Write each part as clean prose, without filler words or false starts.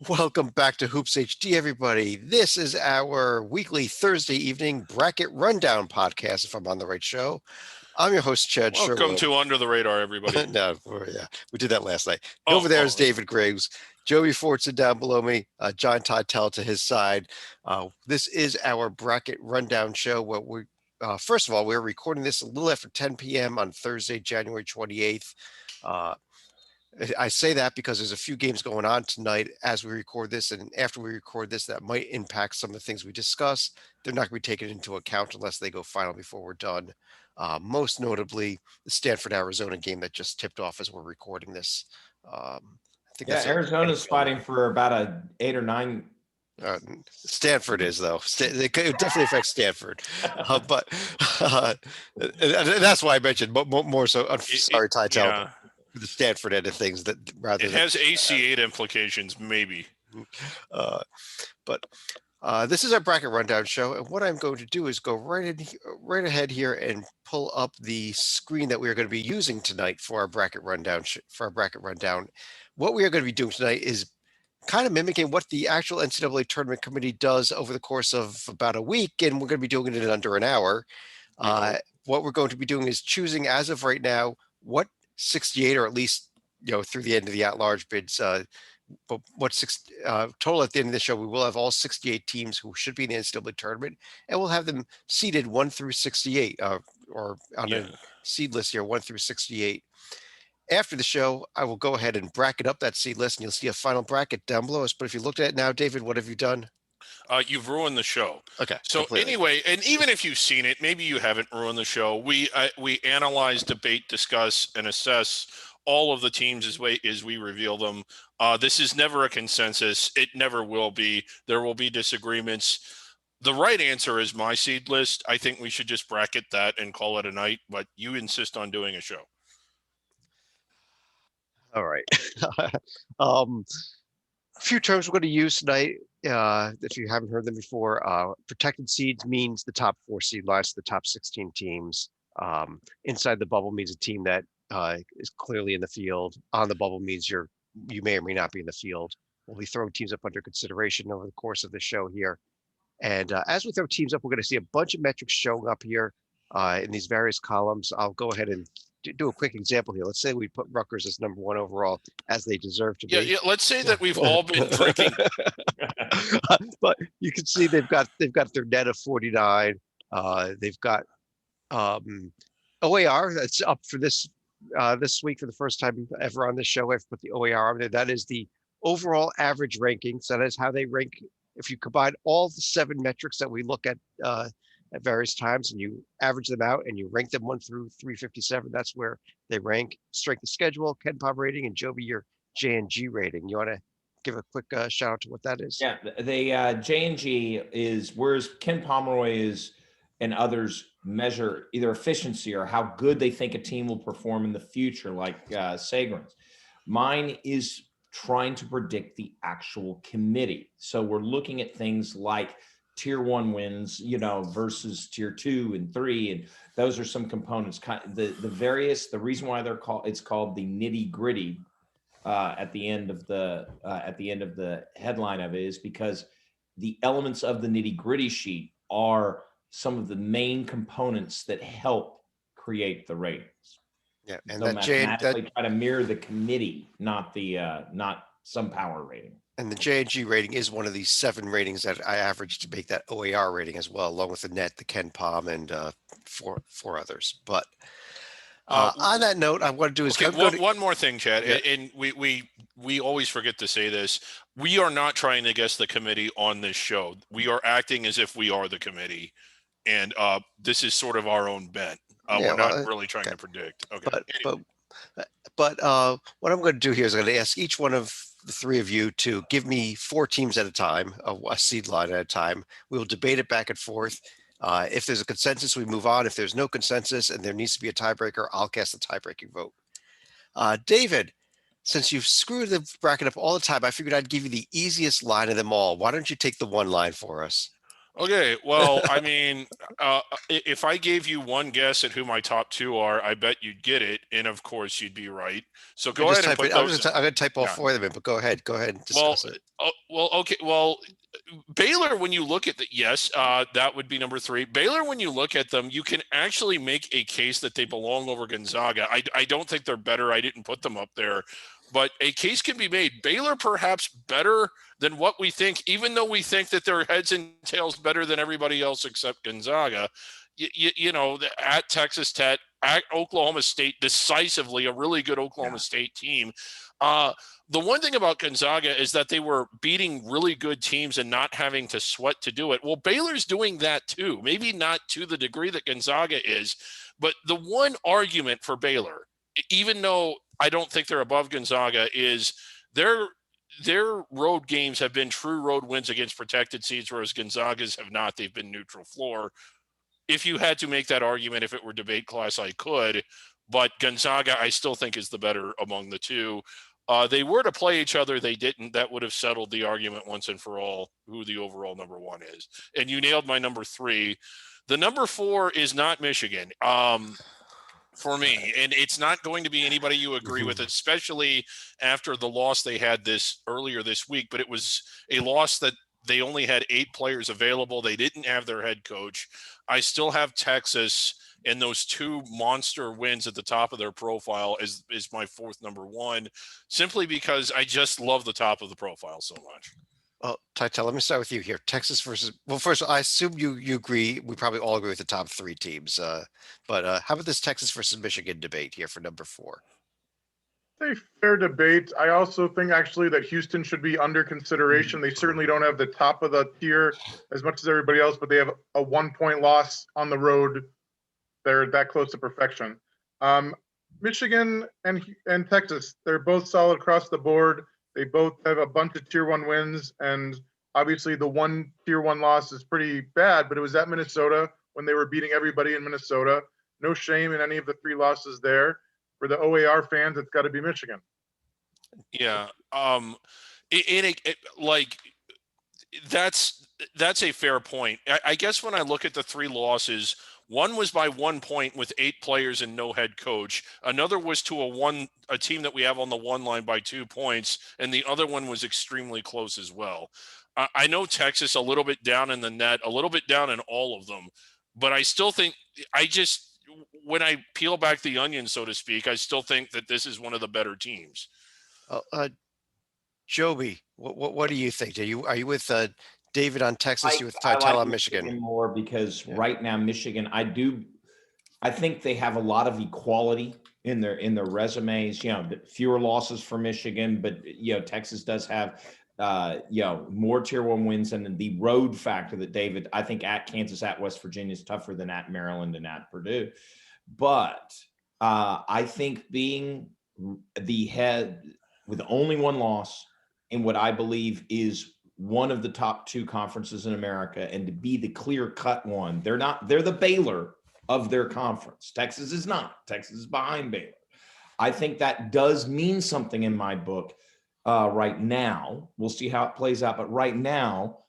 Welcome back to Hoops HD, everybody. This is our weekly Thursday evening bracket rundown podcast, if I'm on the right show. I'm your host, Chad Welcome Sherwood. to Under the Radar, everybody. No, yeah, we did that last night. Oh, Over there is oh, David Griggs, Joey Fortson down below me, John Titell to his side. This is our bracket rundown show. Where first of all, we're recording this a little after 10 p.m. on Thursday, January 28th. I say that because there's a few games going on tonight as we record this, and after we record this, that might impact some of the things we discuss. They're not going to be taken into account unless they go final before we're done. Most notably, the Stanford Arizona game that just tipped off as we're recording this. I think Yeah, that's Arizona's fighting for about a 8 or 9. Stanford is though. It definitely affects Stanford, but and that's why I mentioned more so. Sorry, Titell. yeah. The Stanford end of things that rather It has AC8 implications, maybe. But this is our bracket rundown show, and what I'm going to do is go right ahead here and pull up the screen that we are going to be using tonight for our bracket rundown. What we are going to be doing tonight is kind of mimicking what the actual NCAA tournament committee does over the course of about a week, and we're going to be doing it in under an hour. What we're going to be doing is choosing, as of right now, what 68, or at least through the end of the at-large bids, but total at the end of the show, we will have all 68 teams who should be in the NCAA tournament, and we'll have them seeded 1 through 68, or on a seed list here, 1 through 68. After the show, I will go ahead and bracket up that seed list, and you'll see a final bracket down below us. But if you looked at it now, David, what have you done? You've ruined the show. Okay. So completely. anyway, and even if you've seen it, maybe you haven't ruined the show. We analyze, debate, discuss, and assess all of the teams as we reveal them. This is never a consensus. It never will be. There will be disagreements. The right answer is my seed list. I think we should just bracket that and call it a night, but you insist on doing a show. All right. A few terms we're going to use tonight. If you haven't heard them before, protected seeds means the top 4 seed lies to the top 16 teams. Inside the bubble means a team that is clearly in the field. On the bubble means you may or may not be in the field. We'll be throwing teams up under consideration over the course of the show here. And as we throw teams up, we're going to see a bunch of metrics showing up here in these various columns. I'll go ahead and do a quick example here. Let's say we put Rutgers as number 1 overall, as they deserve to be. Yeah. Let's say that we've all been drinking. But you can see they've got their net of 49. They've got OAR that's up for this week for the first time ever on this show. I've put the OAR on there. That is the overall average ranking. So that is how they rank. If you combine all the 7 metrics that we look at various times, and you average them out and you rank them 1 through 357, that's where they rank. Strength of schedule, KenPom rating, and Joby, your J&G rating. You want to give a quick shout out to what that is? Yeah, the J&G is whereas Ken Pomeroy is and others measure either efficiency or how good they think a team will perform in the future, like Sagrin's. Mine is trying to predict the actual committee. So we're looking at things like tier 1 wins, versus tier 2 and 3, and those are some components. The reason why it's called the nitty gritty at the end of the headline of it is because the elements of the nitty gritty sheet are some of the main components that help create the ratings. Yeah, and so mathematically try to mirror the committee, not some power rating. And the J&G rating is one of these 7 ratings that I averaged to make that OAR rating as well, along with the net, the KenPom, and 4 others. But on that note, I want to do is one more thing, Chad, and we always forget to say this. We are not trying to guess the committee on this show. We are acting as if we are the committee, and this is sort of our own bet. We're not really trying to predict. Okay. But what I'm going to do here is I'm going to ask each one of the 3 of you to give me 4 teams at a time, a seed line at a time. We will debate it back and forth. If there's a consensus, we move on. If there's no consensus and there needs to be a tiebreaker, I'll cast the tie-breaking vote. David, since you've screwed the bracket up all the time, I figured I'd give you the easiest line of them all. Why don't you take the 1 line for us? Okay, well, I mean, if I gave you one guess at who my top two are, I bet you'd get it, and of course you'd be right. So I go just ahead and type put it. those in. I'm gonna type all Yeah. four of them in, but go ahead. Go ahead and discuss it. Okay. Well, Baylor, when you look at the yes, that would be number three. Baylor, when you look at them, you can actually make a case that they belong over Gonzaga. I don't think they're better. I didn't put them up there, but a case can be made. Baylor perhaps better than what we think, even though we think that they're heads and tails better than everybody else except Gonzaga. At Texas Tech, at Oklahoma State, decisively a really good Oklahoma State team. The one thing about Gonzaga is that they were beating really good teams and not having to sweat to do it. Well, Baylor's doing that too. Maybe not to the degree that Gonzaga is, but the one argument for Baylor, even though I don't think they're above Gonzaga, is their road games have been true road wins against protected seeds, whereas Gonzaga's have not. They've been neutral floor. If you had to make that argument, if it were debate class, I could. But Gonzaga, I still think, is the better among the two. They were to play each other. They didn't. That would have settled the argument once and for all who the overall number one is. And you nailed my number three. The number four is not Michigan. For me, and it's not going to be anybody you agree with, especially after the loss they had earlier this week. But it was a loss that they only had 8 players available. They didn't have their head coach. I still have Texas, and those 2 monster wins at the top of their profile is my fourth number one, simply because I just love the top of the profile so much. Well, Tytel, let me start with you here. Texas versus, well, first, I assume you agree. We probably all agree with the top 3 teams. But how about this Texas versus Michigan debate here for number 4? A fair debate. I also think actually that Houston should be under consideration. They certainly don't have the top of the tier as much as everybody else, but they have a 1-point loss on the road. They're that close to perfection. Michigan and Texas, they're both solid across the board. They both have a bunch of tier 1 wins, and obviously the one tier 1 loss is pretty bad, but it was at Minnesota when they were beating everybody in Minnesota. No shame in any of the 3 losses there. For the OAR fans, it's got to be Michigan. Yeah. That's a fair point. I guess when I look at the 3 losses, one was by 1 point with 8 players and no head coach. Another was to a team that we have on the 1 line by 2 points, and the other one was extremely close as well. I know Texas a little bit down in the net, a little bit down in all of them, but I still think when I peel back the onion, so to speak, I still think that this is one of the better teams. Joby, what do you think? Are you with David on Texas? You with Tytel like on Michigan? More because right now Michigan, I think they have a lot of equality in their resumes. Fewer losses for Michigan, but Texas does have more tier 1 wins, and the road factor that David, I think at Kansas, at West Virginia is tougher than at Maryland and at Purdue. But I think being the head with only 1 loss in what I believe is one of the top 2 conferences in America, and to be the clear-cut one, they're the Baylor of their conference. Texas is not. Texas is behind Baylor. I think that does mean something in my book right now. We'll see how it plays out, but right now,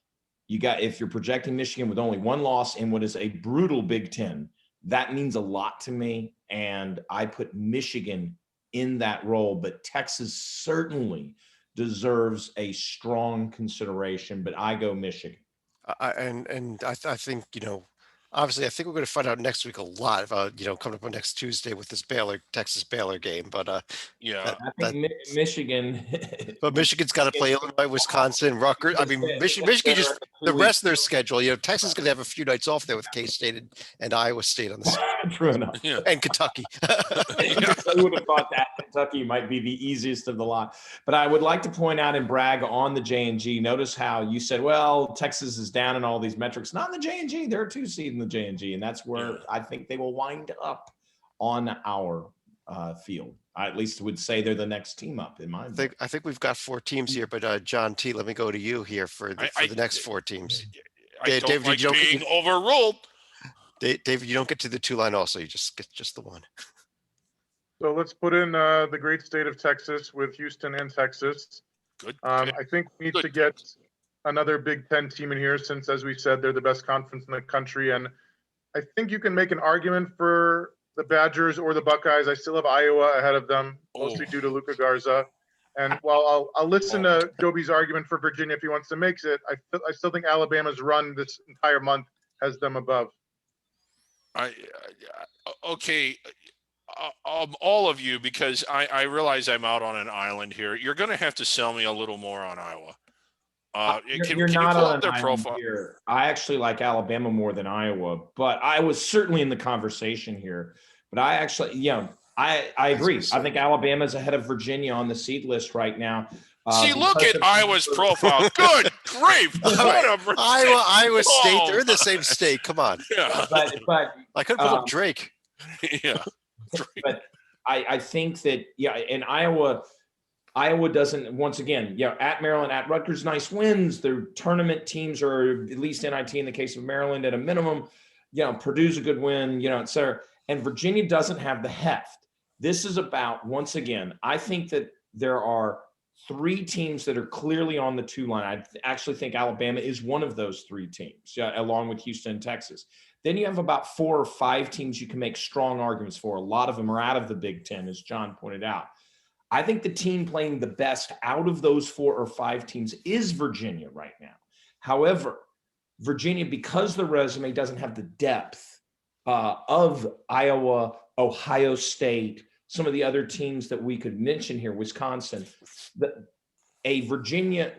if you're projecting Michigan with only 1 loss in what is a brutal Big Ten, that means a lot to me, and I put Michigan in that role, but Texas certainly deserves a strong consideration, but I go Michigan. I think, obviously, I think we're going to find out next week a lot about, coming up on next Tuesday with this Texas Baylor game. But I think Michigan. But Michigan's got to play Illinois, Wisconsin, Rutgers. I mean, Michigan just the rest of their schedule. Texas is going to have a few nights off there with K-State and Iowa State on the True enough. Yeah. And Kentucky. I would have thought that Kentucky might be the easiest of the lot. But I would like to point out and brag on the J&G. Notice how you said, well, Texas is down in all these metrics. Not in the J&G. They're a 2 seed in the J&G, and that's where I think they will wind up on our field. I at least would say they're the next team up in my book. I think we've got 4 teams here, but John T, let me go to you here for the next 4 teams. David, like being overruled. David, you don't get to the 2 line also. You just get just the 1. So let's put in the great state of Texas with Houston and Texas. Good. I think we need to get another Big Ten team in here since, as we said, they're the best conference in the country. And I think you can make an argument for the Badgers or the Buckeyes. I still have Iowa ahead of them, mostly due to Luka Garza. And while I'll listen to Joby's argument for Virginia if he wants to make it, I still think Alabama's run this entire month has them above. Okay. All of you, because I realize I'm out on an island here. You're going to have to sell me a little more on Iowa. You're not on their profile here. I actually like Alabama more than Iowa, but I was certainly in the conversation here. But I actually, I agree. I think Alabama's ahead of Virginia on the seed list right now. See, look at Iowa's profile. Good grief! Iowa State. They're in the same state. Come on. Yeah. But I couldn't put up Drake. Yeah. But I think that, in Iowa doesn't, once again, at Maryland, at Rutgers, nice wins. Their tournament teams are at least NIT in the case of Maryland at a minimum. Purdue's a good win, et cetera. And Virginia doesn't have the heft. This is about, once again, I think that there are 3 teams that are clearly on the 2 line. I actually think Alabama is one of those 3 teams, along with Houston and Texas. Then you have about 4 or 5 teams you can make strong arguments for. A lot of them are out of the Big Ten, as John pointed out. I think the team playing the best out of those 4 or 5 teams is Virginia right now. However, Virginia, because the resume doesn't have the depth of Iowa, Ohio State, some of the other teams that we could mention here, Wisconsin, if Virginia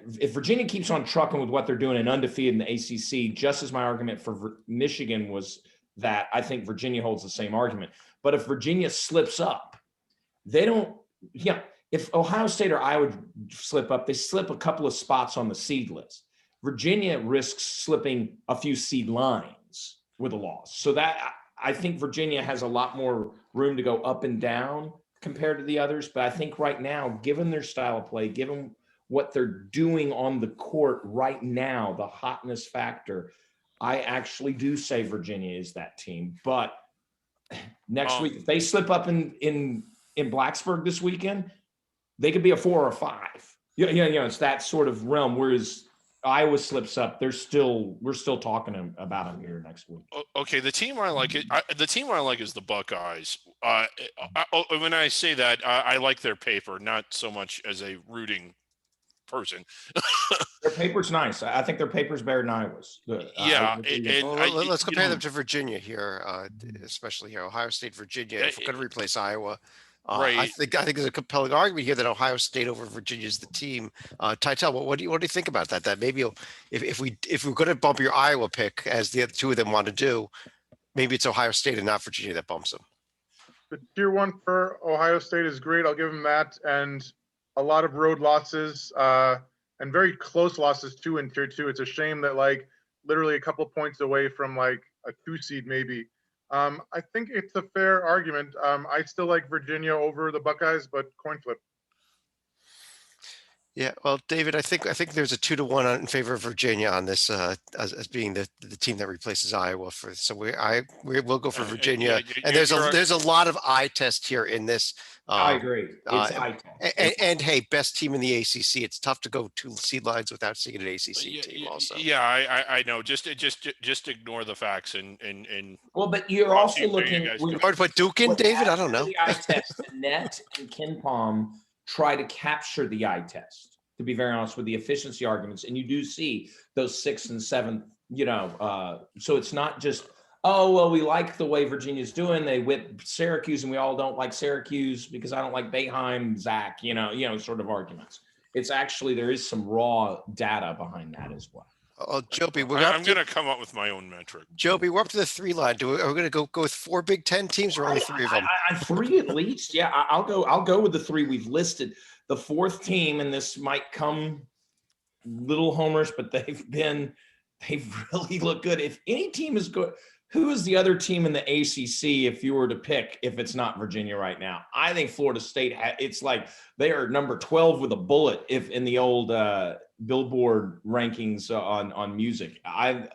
keeps on trucking with what they're doing and undefeated in the ACC, just as my argument for Michigan was that I think Virginia holds the same argument. But if Virginia slips up, they don't, if Ohio State or Iowa slip up, they slip a couple of spots on the seed list. Virginia risks slipping a few seed lines with a loss. So that, I think Virginia has a lot more room to go up and down compared to the others. But I think right now, given their style of play, given what they're doing on the court right now, the hotness factor, I actually do say Virginia is that team. But next week, if they slip up in Blacksburg this weekend, they could be a 4 or a 5. It's that sort of realm. Whereas Iowa slips up, we're still talking about them here next week. Okay, the team I like is the Buckeyes. When I say that, I like their paper, not so much as a rooting person. Their paper's nice. I think their paper's better than Iowa's. Let's compare them to Virginia here, especially Ohio State, Virginia. If we're going to replace Iowa, right. I think there's a compelling argument here that Ohio State over Virginia is the team. Tytel, what do you think about that? That maybe if we're going to bump your Iowa pick, as the other 2 of them want to do, maybe it's Ohio State and not Virginia that bumps them. The tier 1 for Ohio State is great. I'll give them that. And a lot of road losses and very close losses too in tier 2. It's a shame that literally a couple points away from a 2 seed maybe. I think it's a fair argument. I still like Virginia over the Buckeyes, but coin flip. Yeah, well, David, I think there's a 2-1 in favor of Virginia on this as being the team that replaces Iowa we'll go for Virginia. And there's a lot of eye test here in this. I agree. It's eye test. And hey, best team in the ACC. It's tough to go 2 seed lines without seeing an ACC team. Also, I know. Just ignore the facts and. Well, but you're also looking. You want to put Duke in, David? I don't know. The eye test. Net and KenPom try to capture the eye test, to be very honest, with the efficiency arguments. And you do see those 6th and 7th, so it's not just, we like the way Virginia's doing. They whip Syracuse and we all don't like Syracuse because I don't like Boeheim, Zach, sort of arguments. It's actually, there is some raw data behind that as well. Joby, I'm going to come up with my own metric. Joby, we're up to the 3 line. Are we going to go with 4 Big Ten teams or only 3 of them? 3 at least. Yeah, I'll go with the 3 we've listed. The 4th team, and this might come little homers, but they've really looked good. If any team is good, who is the other team in the ACC if you were to pick, if it's not Virginia right now? I think Florida State, it's like they are number 12 with a bullet if in the old Billboard rankings on music.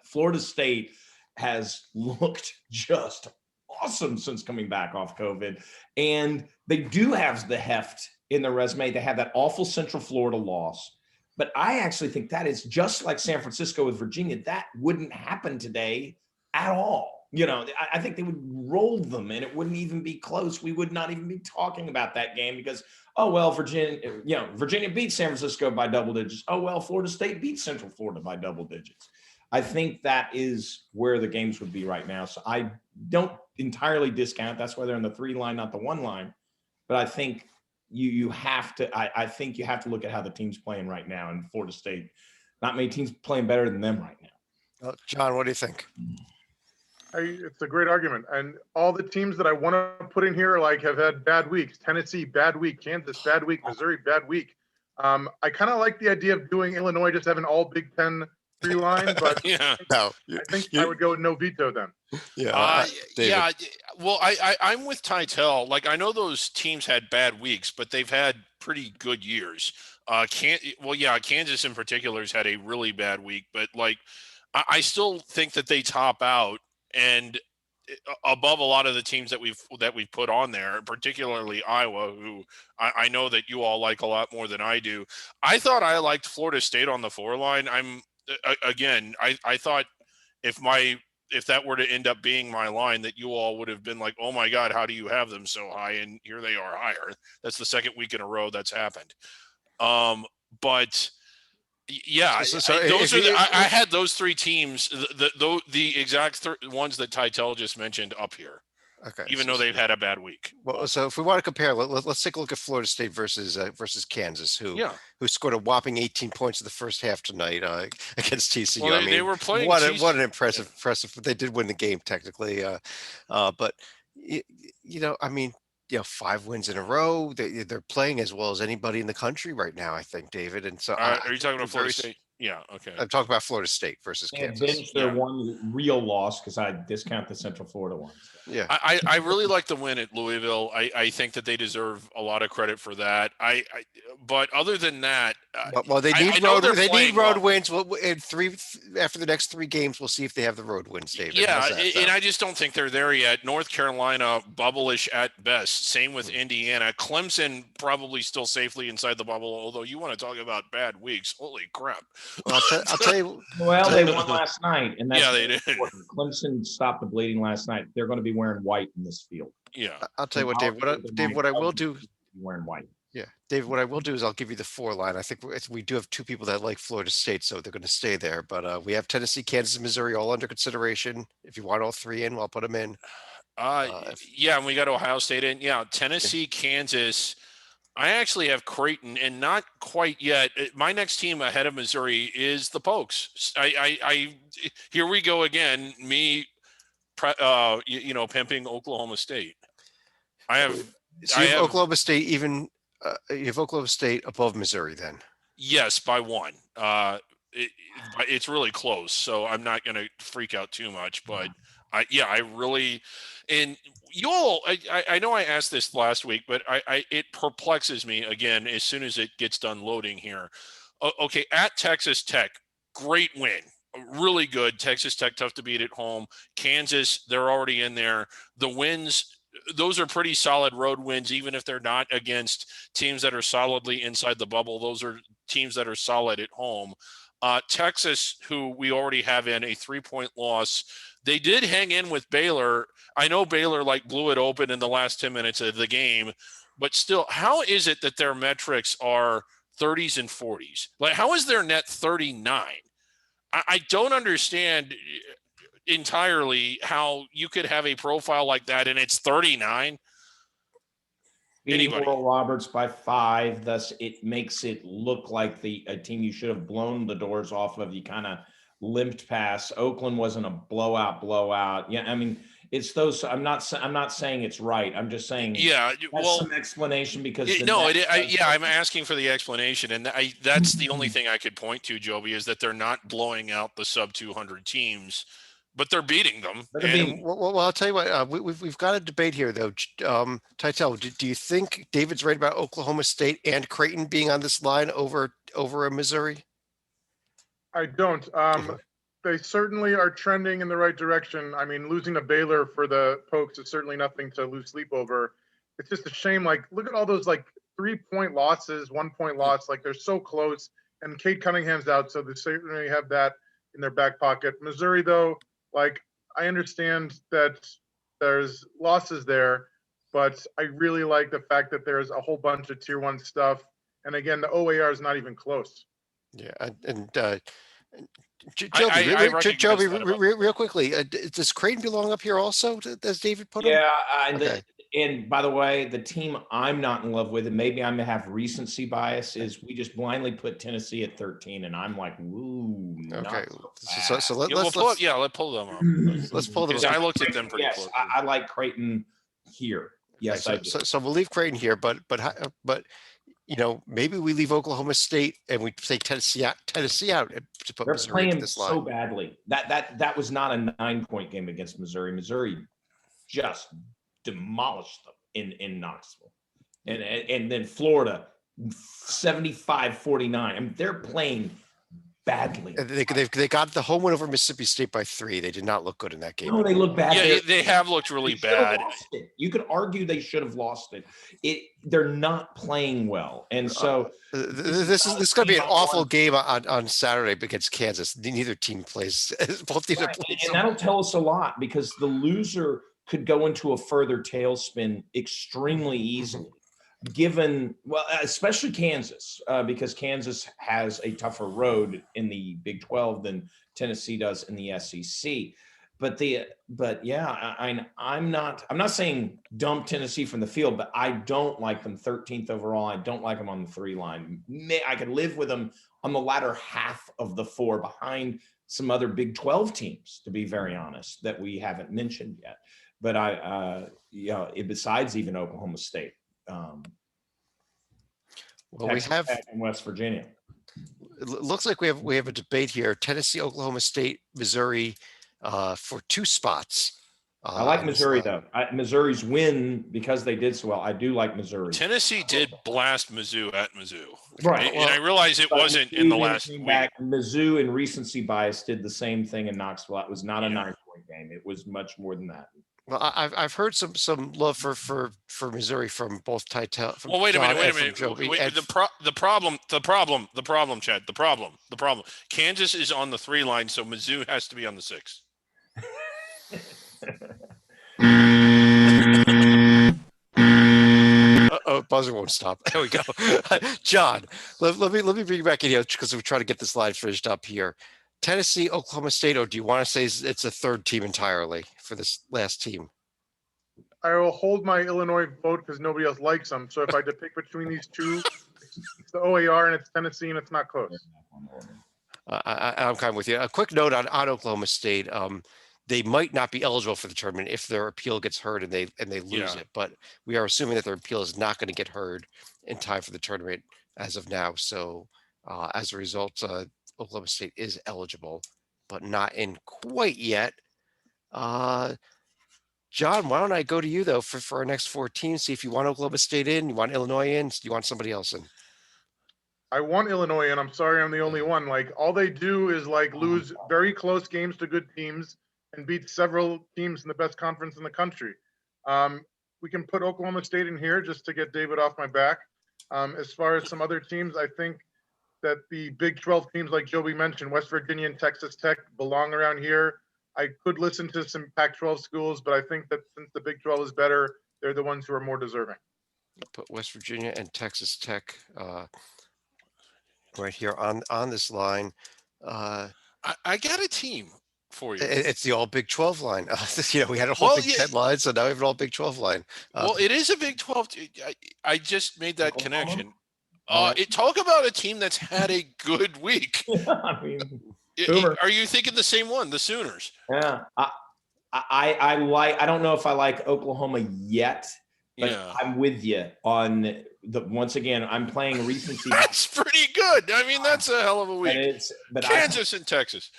Florida State has looked just awesome since coming back off COVID. And they do have the heft in their resume. They have that awful Central Florida loss. But I actually think that is just like San Francisco with Virginia. That wouldn't happen today at all. I think they would roll them and it wouldn't even be close. We would not even be talking about that game because, oh, well, Virginia beat San Francisco by double digits. Oh, well, Florida State beat Central Florida by double digits. I think that is where the games would be right now. So I don't entirely discount. That's why they're in the 3 line, not the 1 line. But I think you have to. I think you have to look at how the team's playing right now. And Florida State, not many teams playing better than them right now. John, what do you think? It's a great argument. And all the teams that I want to put in here have had bad weeks. Tennessee, bad week. Kansas, bad week. Missouri, bad week. I kind of like the idea of doing Illinois just having all Big Ten 3 line, but Yeah. No. I think I would go with no veto then. Yeah. David. Yeah. Well, I'm with Titel. Like, I know those teams had bad weeks, but they've had pretty good years. Kansas in particular has had a really bad week, but I still think that they top out and above a lot of the teams that we've put on there, particularly Iowa, who I know that you all like a lot more than I do. I thought I liked Florida State on the 4 line. I thought if that were to end up being my line, that you all would have been like, oh my God, how do you have them so high? And here they are higher. That's the second week in a row that's happened. But yeah, I had those 3 teams, the exact ones that Titel just mentioned up here. Okay. Even though they've had a bad week. Well, so if we want to compare, let's take a look at Florida State versus Kansas, who scored a whopping 18 points in the first half tonight against TCU. Well, they were playing. What an impressive. They did win the game technically, but 5 wins in a row. They're playing as well as anybody in the country right now, I think, David. And so, are you talking about Florida State? Yeah. Okay. I'm talking about Florida State versus Kansas. Bench their one real loss because I discount the Central Florida ones. Yeah. I really like the win at Louisville. I think that they deserve a lot of credit for that. But other than that, well, they need road wins. Well, after the next 3 games, we'll see if they have the road wins, David. Yeah, and I just don't think they're there yet. North Carolina, bubble-ish at best. Same with Indiana. Clemson probably still safely inside the bubble. Although you want to talk about bad weeks, holy crap! Well, I'll tell you. Well, they won last night, and that's they did. Clemson stopped the bleeding last night. They're going to be wearing white in this field. Yeah, I'll tell you what, Dave. What I will do. Wearing white. Yeah, David. What I will do is I'll give you the 4 line. I think we do have 2 people that like Florida State, so they're going to stay there. But we have Tennessee, Kansas, and Missouri all under consideration. If you want all 3 in, I'll put them in. And we got Ohio State in. Yeah, Tennessee, Kansas. I actually have Creighton, and not quite yet. My next team ahead of Missouri is the Pokes. Here we go again. Me, pimping Oklahoma State. Oklahoma State even. You have Oklahoma State above Missouri, then. Yes, by 1. It's really close, so I'm not going to freak out too much. But I really, and you all, I know I asked this last week, but it perplexes me again as soon as it gets done loading here. Okay, at Texas Tech, great win, really good. Texas Tech, tough to beat at home. Kansas, they're already in there. The wins, those are pretty solid road wins, even if they're not against teams that are solidly inside the bubble. Those are teams that are solid at home. Texas, who we already have in a 3-point loss, they did hang in with Baylor. I know Baylor blew it open in the last 10 minutes of the game, but still, how is it that their metrics are 30s and 40s? How is their net 39? I don't understand entirely how you could have a profile like that and it's 39. Beating Oral Roberts by 5, thus it makes it look like a team you should have blown the doors off of. You kind of limped past. Oakland wasn't a blowout. Yeah, I mean, it's those. I'm not saying it's right. I'm just saying. Yeah, some explanation because I'm asking for the explanation, and that's the only thing I could point to, Joby, is that they're not blowing out the sub 200 teams. But they're beating them. Well, I'll tell you what. We've got a debate here, though. Titel, do you think David's right about Oklahoma State and Creighton being on this line over a Missouri? I don't. They certainly are trending in the right direction. I mean, losing to Baylor for the Pokes is certainly nothing to lose sleep over. It's just a shame. Look at all those 3-point losses, 1-point loss. They're so close. and Kate Cunningham's out, so they certainly have that in their back pocket. Missouri, though, like I understand that there's losses there, but I really like the fact that there's a whole bunch of tier 1 stuff. And again, the OAR is not even close. Yeah, and I Joby, recognize Joby, that about- real quickly, does Creighton belong up here also, as David put him? Yeah, Okay. and by the way, the team I'm not in love with, and maybe I'm gonna have recency bias, is we just blindly put Tennessee at 13, and I'm like, woo. not Okay, so so bad. Yeah, let's let's pull them up. let's pull them Because up. I looked at them pretty Yes, closely. I like Creighton here. Yes, I do. So we'll leave Creighton here, but maybe we leave Oklahoma State and we take Tennessee out to put They're Missouri into playing this so line. badly. That was not a 9-point game against Missouri. Missouri just demolished them in Knoxville. And then Florida 75-49. I mean, they're playing badly. They got the home win over Mississippi State by 3. They did not look good in that game. No, they look bad. Yeah, they have looked really They should have bad. lost it. You could argue they should have lost it. They're not playing well, and so This is going to be an awful game on Saturday against Kansas. Neither team plays. Both teams are right, playing. and that'll tell us a lot because the loser could go into a further tailspin extremely easily. Given, well, especially Kansas, because Kansas has a tougher road in the Big 12 than Tennessee does in the SEC. But yeah, I'm not saying dump Tennessee from the field, but I don't like them 13th overall. I don't like them on the 3 line. I could live with them on the latter half of the 4 behind some other Big 12 teams, to be very honest, that we haven't mentioned yet. But besides even Oklahoma State. Well, Texas we have. Tech and West Virginia. It looks like we have a debate here: Tennessee, Oklahoma State, Missouri, for 2 spots. I like on this Missouri line. though. Missouri's win because they did so well. I do like Missouri. Tennessee did blast Mizzou at Mizzou. Right. And I realize it But wasn't in the Mizzou last came week. back. Mizzou and recency bias did the same thing in Knoxville. It was not a Yeah. 9-point game. It was much more than that. Well, I've heard some love for Missouri from both Titel. From Well, wait a John minute, wait a and from minute. Joby, Wait, and the problem, Chad. The problem. Kansas is on the 3 line, so Mizzou has to be on the 6. buzzer won't stop. There we go. John, let me bring you back in here because we're trying to get this line finished up here. Tennessee, Oklahoma State, or do you want to say it's a 3rd team entirely for this last team? I will hold my Illinois vote because nobody else likes them. So if I had to pick between these 2, it's the OAR and it's Tennessee, and it's not close. I'm kind of with you. A quick note on Oklahoma State. They might not be eligible for the tournament if their appeal gets heard and they lose Yeah. it. But we are assuming that their appeal is not going to get heard in time for the tournament as of now. So as a result, Oklahoma State is eligible, but not in quite yet. John, why don't I go to you though for our next 4 teams? See if you want Oklahoma State in, you want Illinois in, do you want somebody else in? I want Illinois, and I'm sorry I'm the only one. Like, all they do is like lose very close games to good teams and beat several teams in the best conference in the country. We can put Oklahoma State in here just to get David off my back. As far as some other teams, I think that the Big 12 teams, like Joby mentioned, West Virginia and Texas Tech belong around here. I could listen to some Pac-12 schools, but I think that since the Big 12 is better, they're the ones who are more deserving. Put West Virginia and Texas Tech right here on this line. I got a team for you. It's the all Big 12 line. We had a whole Well, Big yeah. 10 line, so now we have an all Big 12 line. Well, it is a Big 12. I just made that Oklahoma? connection. Oh. Talk about a team that's had a good week. I mean, Boomer. Are you thinking the same one, the Sooners? yeah. I don't know if I like Oklahoma yet, but Yeah. I'm with you on once again, I'm playing recency. That's pretty good. I mean, that's a hell of a but week. but Kansas and Texas.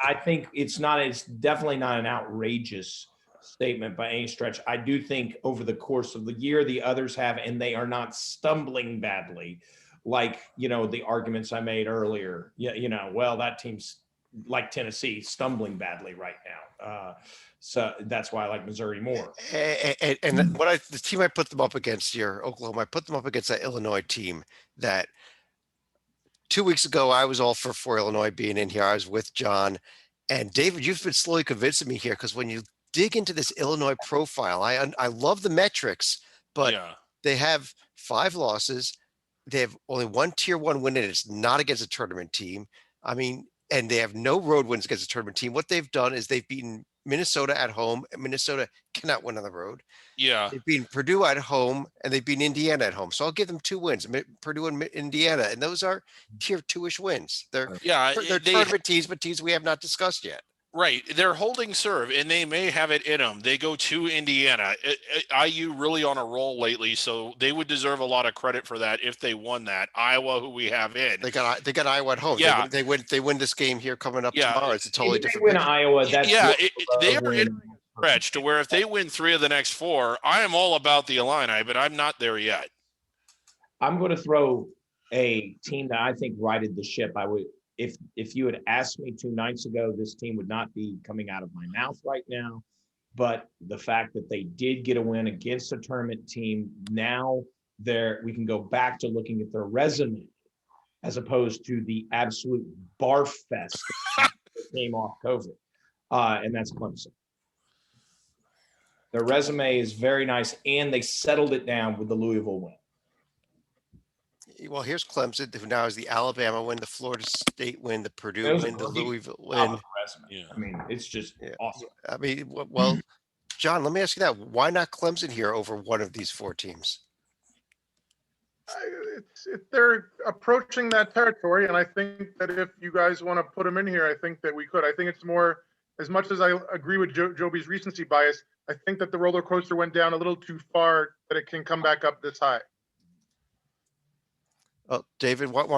I think it's definitely not an outrageous statement by any stretch. I do think over the course of the year, the others have, and they are not stumbling badly. Like, the arguments I made earlier, well, that team's like Tennessee stumbling badly right now. So that's why I like Missouri more. And the team I put them up against here, Oklahoma, I put them up against that Illinois team that 2 weeks ago, I was all for Illinois being in here. I was with John. And David, you've been slowly convincing me here because when you dig into this Illinois profile, I love the metrics, but Yeah. they have 5 losses. They have only one tier 1 win, and it's not against a tournament team. I mean, and they have no road wins against a tournament team. What they've done is they've beaten Minnesota at home, and Minnesota cannot win on the road. Yeah. They've beaten Purdue at home, and they've beaten Indiana at home. So I'll give them 2 wins, Purdue and Indiana, and those are tier 2-ish wins. They're Yeah. they're They, tournament teams, but teams we have not discussed yet. right. They're holding serve and they may have it in them. They go to Indiana. IU really on a roll lately. So they would deserve a lot of credit for that if they won that. Iowa, who we have in. They got Iowa at home. Yeah. They win this game here coming up Yeah. tomorrow. It's a totally If they different win picture. Iowa, that's Yeah, what they the are in win. stretch to where if they win 3 of the next 4, I am all about the Illini, but I'm not there yet. I'm going to throw a team that I think righted the ship. I would, if you had asked me 2 nights ago, this team would not be coming out of my mouth right now. But the fact that they did get a win against a tournament team, now we can go back to looking at their resume as opposed to the absolute barf fest that came off COVID, and that's Clemson. Their resume is very nice, and they settled it down with the Louisville win. Well, here's Clemson, who now is the Alabama win, the Florida State win, the Purdue Those win, the are great. Louisville Top win. of the resume. Yeah. I mean, it's just Yeah. awesome. I mean, well, John, let me ask you that. Why not Clemson here over one of these 4 teams? They're approaching that territory, and I think that if you guys want to put them in here, I think that we could. I think it's more, as much as I agree with Joby's recency bias, I think that the roller coaster went down a little too far that it can come back up this high. Well, David, what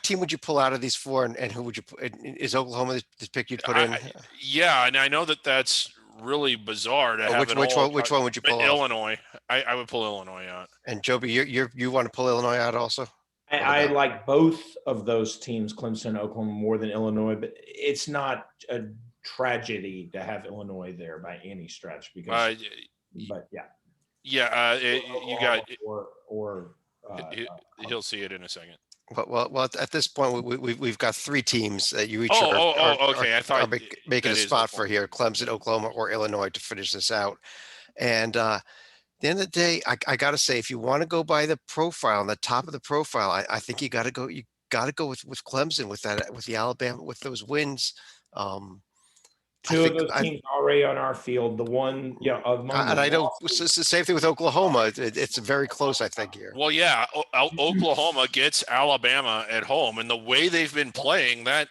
team would you pull out of these 4, and who would you put? Is Oklahoma the pick you'd put in? Yeah, and I know that that's really bizarre to have Which one would you pull out? Illinois. I would pull Illinois out. And Joby, you want to pull Illinois out also? I like both of those teams, Clemson and Oklahoma, more than Illinois, but it's not a tragedy to have Illinois there by any stretch because, but yeah. Yeah, you got. He'll see it in a second. Well, at this point, we've got 3 teams that you each okay. I thought making a spot for here: Clemson, Oklahoma, or Illinois to finish this out. And at the end of the day, I got to say, if you want to go by the profile, on the top of the profile, I think you got to go. You got to go with Clemson with the Alabama, with those wins. 2 of those teams already on our field. The one, and I know it's the same thing with Oklahoma. It's very close, I think, here. Well, yeah, Oklahoma gets Alabama at home, and the way they've been playing, that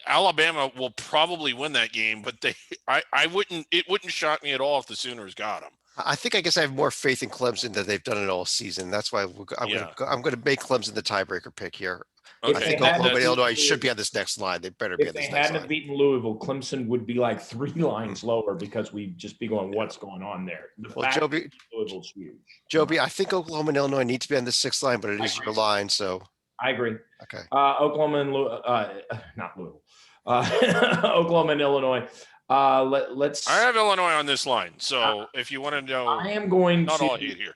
Alabama will probably win that game. But it wouldn't shock me at all if the Sooners got them. I guess I have more faith in Clemson than they've done it all season. That's why I'm going to make Clemson the tiebreaker pick here. Okay. I think Oklahoma and Illinois should be on this next line. They better be on this next line. If they hadn't beaten Louisville, Clemson would be like 3 lines lower because we'd just be going, what's going on there? Louisville's huge. Joby, I think Oklahoma and Illinois need to be on the 6th line, but it is your line, so. I agree. Okay. Oklahoma and not Louisville. Oklahoma and Illinois. Let's. I have Illinois on this line, so if you want to know, I am going not to. all hate here.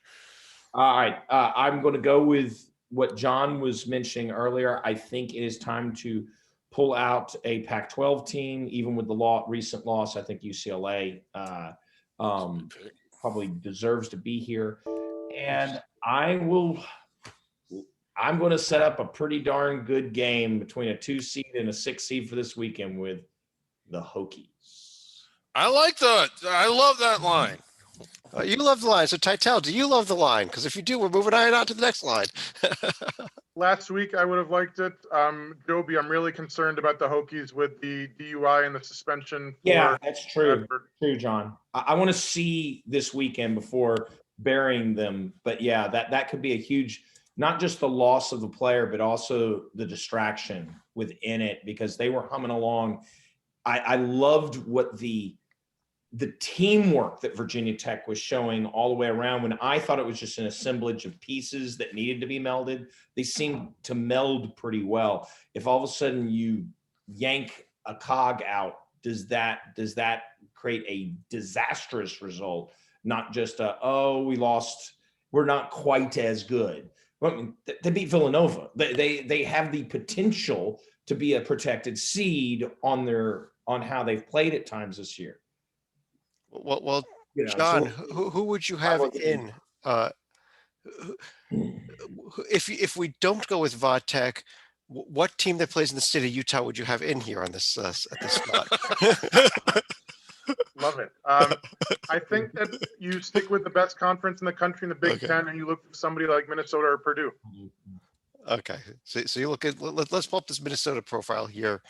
All right, I'm going to go with what John was mentioning earlier. I think it is time to pull out a Pac-12 team, even with the recent loss. I think UCLA probably deserves to be here, and I'm going to set up a pretty darn good game between a 2 seed and a 6 seed for this weekend with the Hokies. I like that. I love that line. You love the line. So, Titel, do you love the line? Because if you do, we're moving on to the next line. Last week, I would have liked it. Joby, I'm really concerned about the Hokies with the DUI and the suspension. Yeah, that's true. True, John. I want to see this weekend before burying them. But yeah, that could be a huge, not just the loss of the player, but also the distraction within it because they were humming along. I loved what the teamwork that Virginia Tech was showing all the way around. When I thought it was just an assemblage of pieces that needed to be melded, they seemed to meld pretty well. If all of a sudden you yank a cog out, does that create a disastrous result? Not just we lost, we're not quite as good. Well, I mean, they beat Villanova. They have the potential to be a protected seed on how they've played at times this year. Well, You know, John, so who would you have in? If we don't go with Vodtech, what team that plays in the state of Utah would you have in here on this at this spot? Love it. I think that you stick with the best conference in the country in the Big Okay. Ten, and you look for somebody like Minnesota or Purdue. Okay, so you look at let's pull up this Minnesota profile here,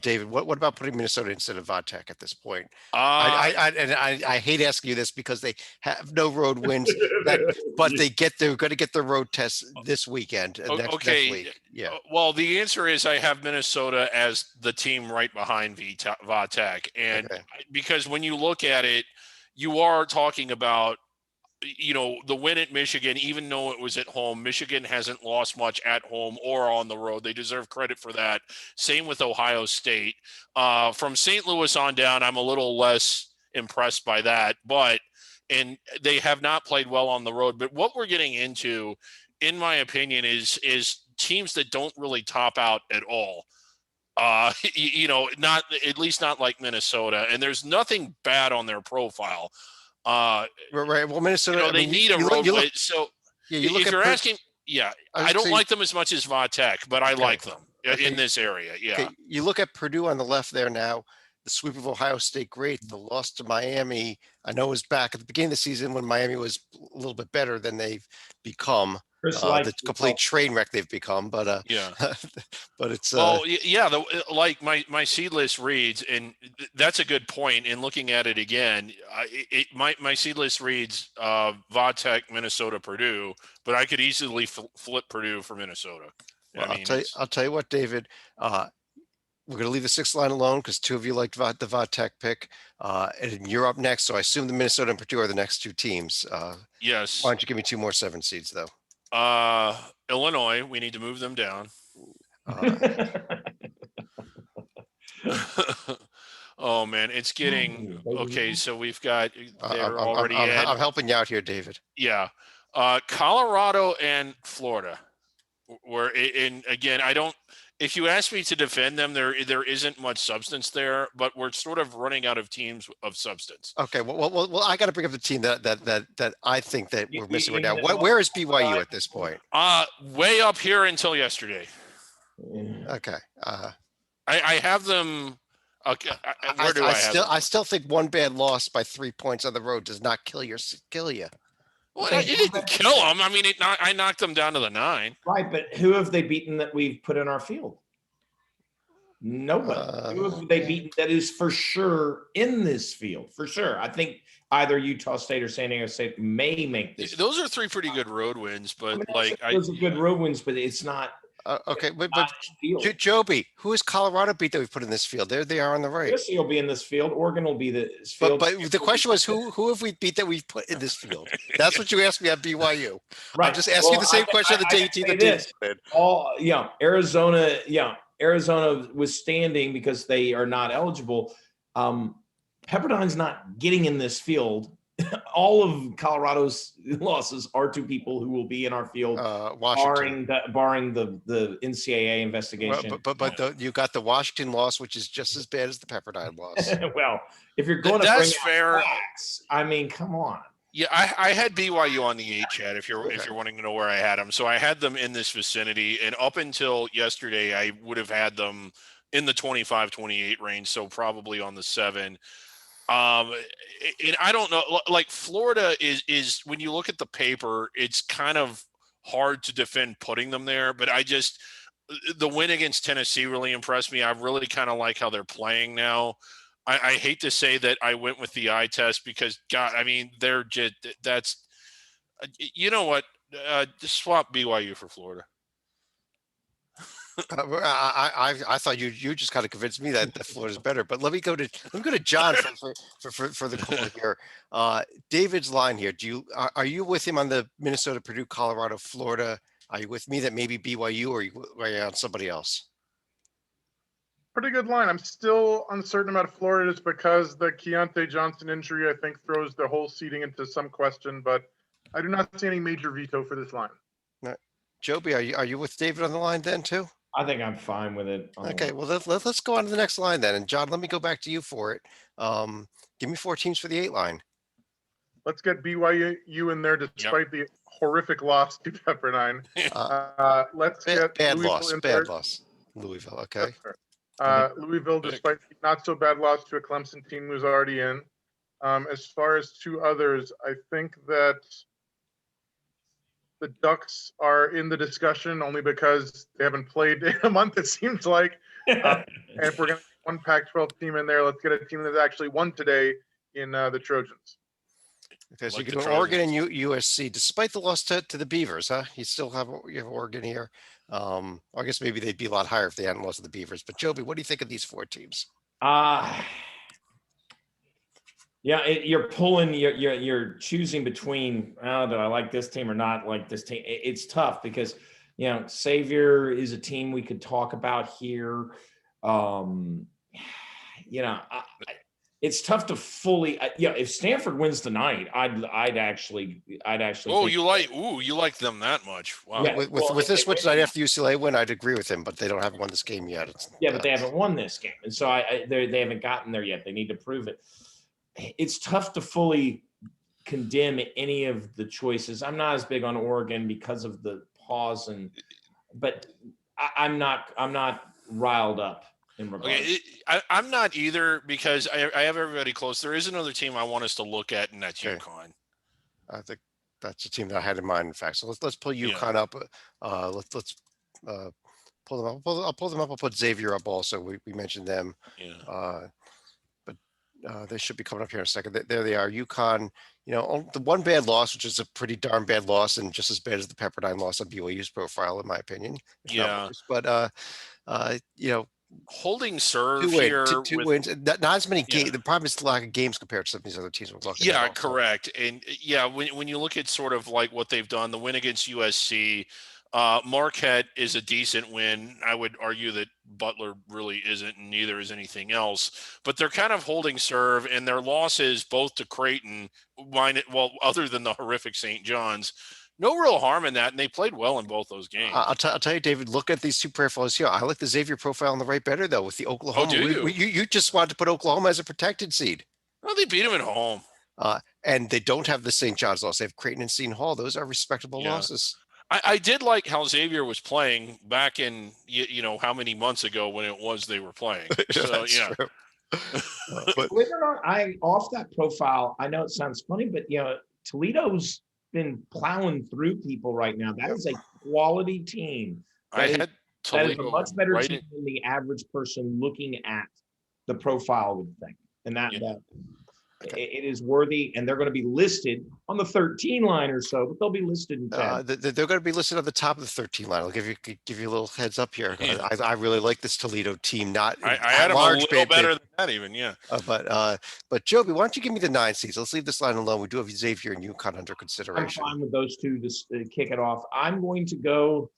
David. What about putting Minnesota instead of Vodtech at this point? I hate asking you this because they have no road wins, but they're going to get their road tests this weekend and next week. Yeah. Well, the answer is I have Minnesota as the team right behind Vodtech, and Okay. because when you look at it, you are talking about, you know, the win at Michigan, even though it was at home. Michigan hasn't lost much at home or on the road. They deserve credit for that. Same with Ohio State. From St. Louis on down, I'm a little less impressed by that, and they have not played well on the road. But what we're getting into, in my opinion, is teams that don't really top out at all. Not at least not like Minnesota, and there's nothing bad on their profile. Right. Well, Minnesota, they need a road win. So if you're asking, I don't like them as much as Vodtech, but I like them in this area. Yeah. Okay. You look at Purdue on the left there now. The sweep of Ohio State, great. The loss to Miami, I know, was back at the beginning of the season when Miami was a little bit better than they've become. The complete train wreck they've become, but but it's my seed list reads, and that's a good point. In looking at it again, my seed list reads Vodtech, Minnesota, Purdue, but I could easily flip Purdue for Minnesota. Well, I'll tell you what, David. We're going to leave the sixth line alone because two of you liked the Vodtech pick, and you're up next. So I assume the Minnesota and Purdue are the next two teams. Yes. Why don't you give me two more 7 seeds though? Illinois, we need to move them down. Oh man, it's getting okay. So we've got they're already. I'm helping you out here, David. Yeah, Colorado and Florida. Again, I don't. If you ask me to defend them, there isn't much substance there, but we're sort of running out of teams of substance. Okay, well, I got to bring up the team that I think that we're missing right now. Where is BYU at this point? Way up here until yesterday. Okay. I have them. Okay, where do I have them? I still think one bad loss by 3 points on the road does not kill you. Well, it didn't kill them. I mean, I knocked them down to the 9. Right, but who have they beaten that we've put in our field? Nobody. Who have they beaten that is for sure in this field? For sure. I think either Utah State or San Diego State may make this. Those are 3 pretty good road wins, but those are good road wins, but it's not. Okay, but Joby, who is Colorado beat that we put in this field? There they are on the right. USC will be in this field. Oregon will be this field. But the question was, who have we beat that we've put in this field? That's what you asked me at BYU. Right. I'm just asking the same question that the team did. Arizona was standing because they are not eligible. Pepperdine's not getting in this field. All of Colorado's losses are to people who will be in our field, barring the NCAA investigation. But you got the Washington loss, which is just as bad as the Pepperdine loss. Well, if you're going to bring fair facts, I mean, come on. Yeah, I had BYU on the 8 chat. If you're wanting to know where I had them, so I had them in this vicinity, and up until yesterday, I would have had them in the 25-28 range, so probably on the 7. And I don't know, like Florida is when you look at the paper, it's kind of hard to defend putting them there, but the win against Tennessee really impressed me. I really kind of like how they're playing now. I hate to say that I went with the eye test because God, I mean, they're just, you know what, just swap BYU for Florida. I thought you just kind of convinced me that Florida's better, but let me go to John for the call here. David's line here. Are you with him on the Minnesota, Purdue, Colorado, Florida? Are you with me that maybe BYU, or are you on somebody else? Pretty good line. I'm still uncertain about Florida just because the Keontae Johnson injury, I think, throws the whole seeding into some question, but I do not see any major veto for this line. Joby, are you with David on the line then too? I think I'm fine with it. Okay, well let's go on to the next line then. And John, let me go back to you for it. Give me 4 teams for the 8 line. Let's get BYU in there despite the horrific loss to Pepperdine. Let's get Bad Louisville loss. in Bad there. loss. Louisville. Okay. Louisville, despite the not so bad loss to a Clemson team who's already in. As far as 2 others, I think that the Ducks are in the discussion only because they haven't played in a month, it seems like. And if we're going to get one Pac-12 team in there, let's get a team that actually won today in the Trojans. Okay, so Like you the get Oregon and Trojans. USC, despite the loss to the Beavers, huh? You have Oregon here. I guess maybe they'd be a lot higher if they hadn't lost to the Beavers. But Joby, what do you think of these 4 teams? Yeah, you're pulling, you're choosing between, oh, do I like this team or not like this team? It's tough because, Xavier is a team we could talk about here. It's tough to fully, if Stanford wins tonight, I'd actually. Oh, think- you like them that much? Wow. Yeah. With this win tonight after UCLA win, I'd agree with him, but they don't have won this game yet. But they haven't won this game, and so they haven't gotten there yet. They need to prove it. It's tough to fully condemn any of the choices. I'm not as big on Oregon because of the pause, but I'm not riled up in regards. Okay, I'm not either because I have everybody close. There is another team I want us to look at, and that's Okay. UConn. I think that's the team that I had in mind. In fact, so let's pull UConn up. Let's pull them up. I'll pull them up. I'll put Xavier up also. We mentioned them. Yeah. They should be coming up here in a second. There they are. UConn, the one bad loss, which is a pretty darn bad loss and just as bad as the Pepperdine loss on BYU's profile, in my opinion. if not Yeah. worse. But, Holding serve 2 here. two with- wins, not as many Yeah. games. The problem is the lack of games compared to some of these other teams we're looking at. Yeah, also. correct. And when you look at sort of like what they've done, the win against USC, Marquette is a decent win. I would argue that Butler really isn't, and neither is anything else. But they're kind of holding serve, and their losses both to Creighton, other than the horrific St. John's, no real harm in that, and they played well in both those games. I'll tell you, David, look at these 2 profiles here. I like the Xavier profile on the right better, though, with the Oklahoma. do you? You just wanted to put Oklahoma as a protected seed. Well, they beat them at home. And they don't have the St. John's loss. They have Creighton and Seton Hall. Those are respectable Yeah. losses. I did like how Xavier was playing back in, how many months ago when it was they were playing. So, That's yeah. true. But Believe it or not, off that profile, I know it sounds funny, but Toledo's been plowing through people right now. That is a quality team. I had That is a Toledo much better right team in- than the average person looking at the profile would think. And that it is worthy, and they're going to be listed on the 13 line or so, but they'll be listed in 10. they're going to be listed on the top of the 13 line. I'll give you a little heads up here. Yeah. I really like this Toledo team. Not I at had them a large, little better than that even, yeah. but Joby, why don't you give me the 9 seeds? Let's leave this line alone. We do have Xavier and UConn under I'm consideration. fine with those 2 to kick it off. I'm going to go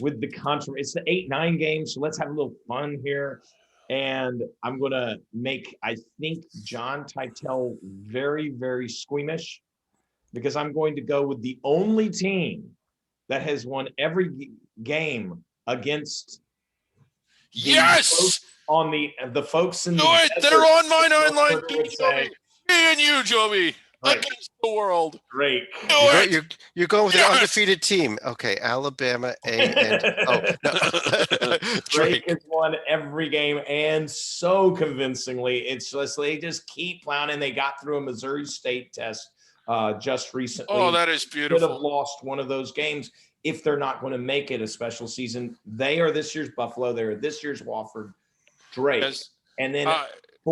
with the controversy. It's the 8-9 game, so let's have a little fun here. And I'm going to make, I think, John Titel very, very squeamish because I'm going to go with the only team that has won every game against Yes! on the folks in the Do it! desert. They're on my 9 line. Would say, Me and you, Joby. Right. Against the world. Great. Do it! You're going with Yes! an undefeated team. Okay, Alabama, Drake Drake. has won every game and so convincingly. It's just they just keep plowing. They got through a Missouri State test just recently. Oh, that is Could have beautiful. lost one of those games if they're not going to make it a special season. They are this year's Buffalo. They are this year's Wofford. Drake, Yes. and then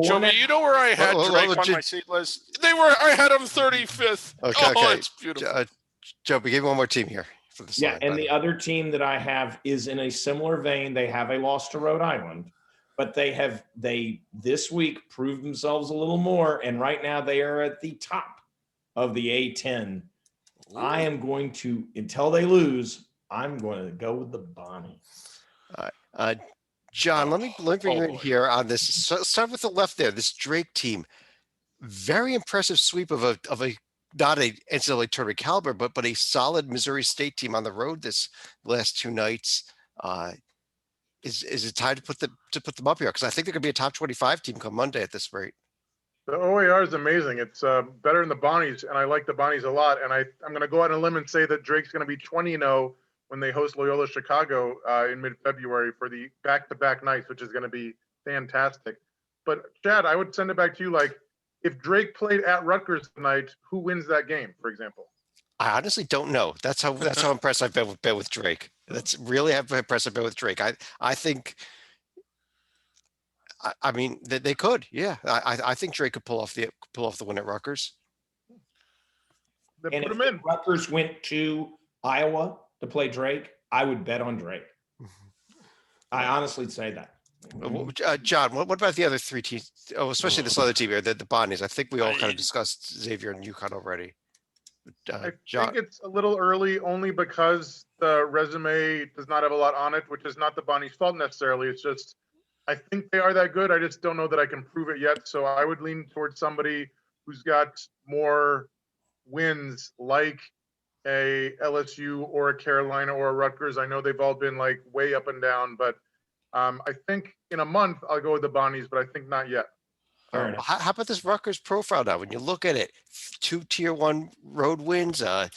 Joby, you know where I had Well, Drake on J- my seat list? I had him 35th. Okay, Oh, okay. it's beautiful. Joby, give me one more team here for this line. and by the way. other team that I have is in a similar vein. They have a loss to Rhode Island, but they this week proved themselves a little more, and right now they are at the top of the A10. I am going to, until they lose, I'm going to go with the Bonnie. John, let me bring you in boy. here on this. Start with the left there. This Drake team, very impressive sweep of a not a NCAA tournament caliber, but a solid Missouri State team on the road this last two nights. Is it time to put them up here? Because I think they're going to be a top 25 team come Monday at this rate. The OAR is amazing. It's better than the Bonnies, and I like the Bonnies a lot. And I'm going to go out on a limb and say that Drake's going to be 20-0 when they host Loyola Chicago in mid-February for the back-to-back nights, which is going to be fantastic. But Chad, I would send it back to you. Like, if Drake played at Rutgers tonight, who wins that game, for example? I honestly don't know. That's how impressed I've been with Drake. That's really how impressed I've been with Drake. I think. I mean, they could. Yeah, I think Drake could pull off the win at Rutgers. Then And put if him in. Rutgers went to Iowa to play Drake, I would bet on Drake. I honestly say that. John, what about the other three teams? Oh, especially this other team here, the Bonnies. I think we all kind of discussed Xavier and UConn already. I John, think it's a little early only because the resume does not have a lot on it, which is not the Bonnies' fault necessarily. It's just, I think they are that good. I just don't know that I can prove it yet. So I would lean towards somebody who's got more wins like a LSU or a Carolina or a Rutgers. I know they've all been like way up and down, but I think in a month I'll go with the Bonnies, but I think not yet. Fair enough. how about this Rutgers profile now? When you look at it, 2 tier 1 road wins, the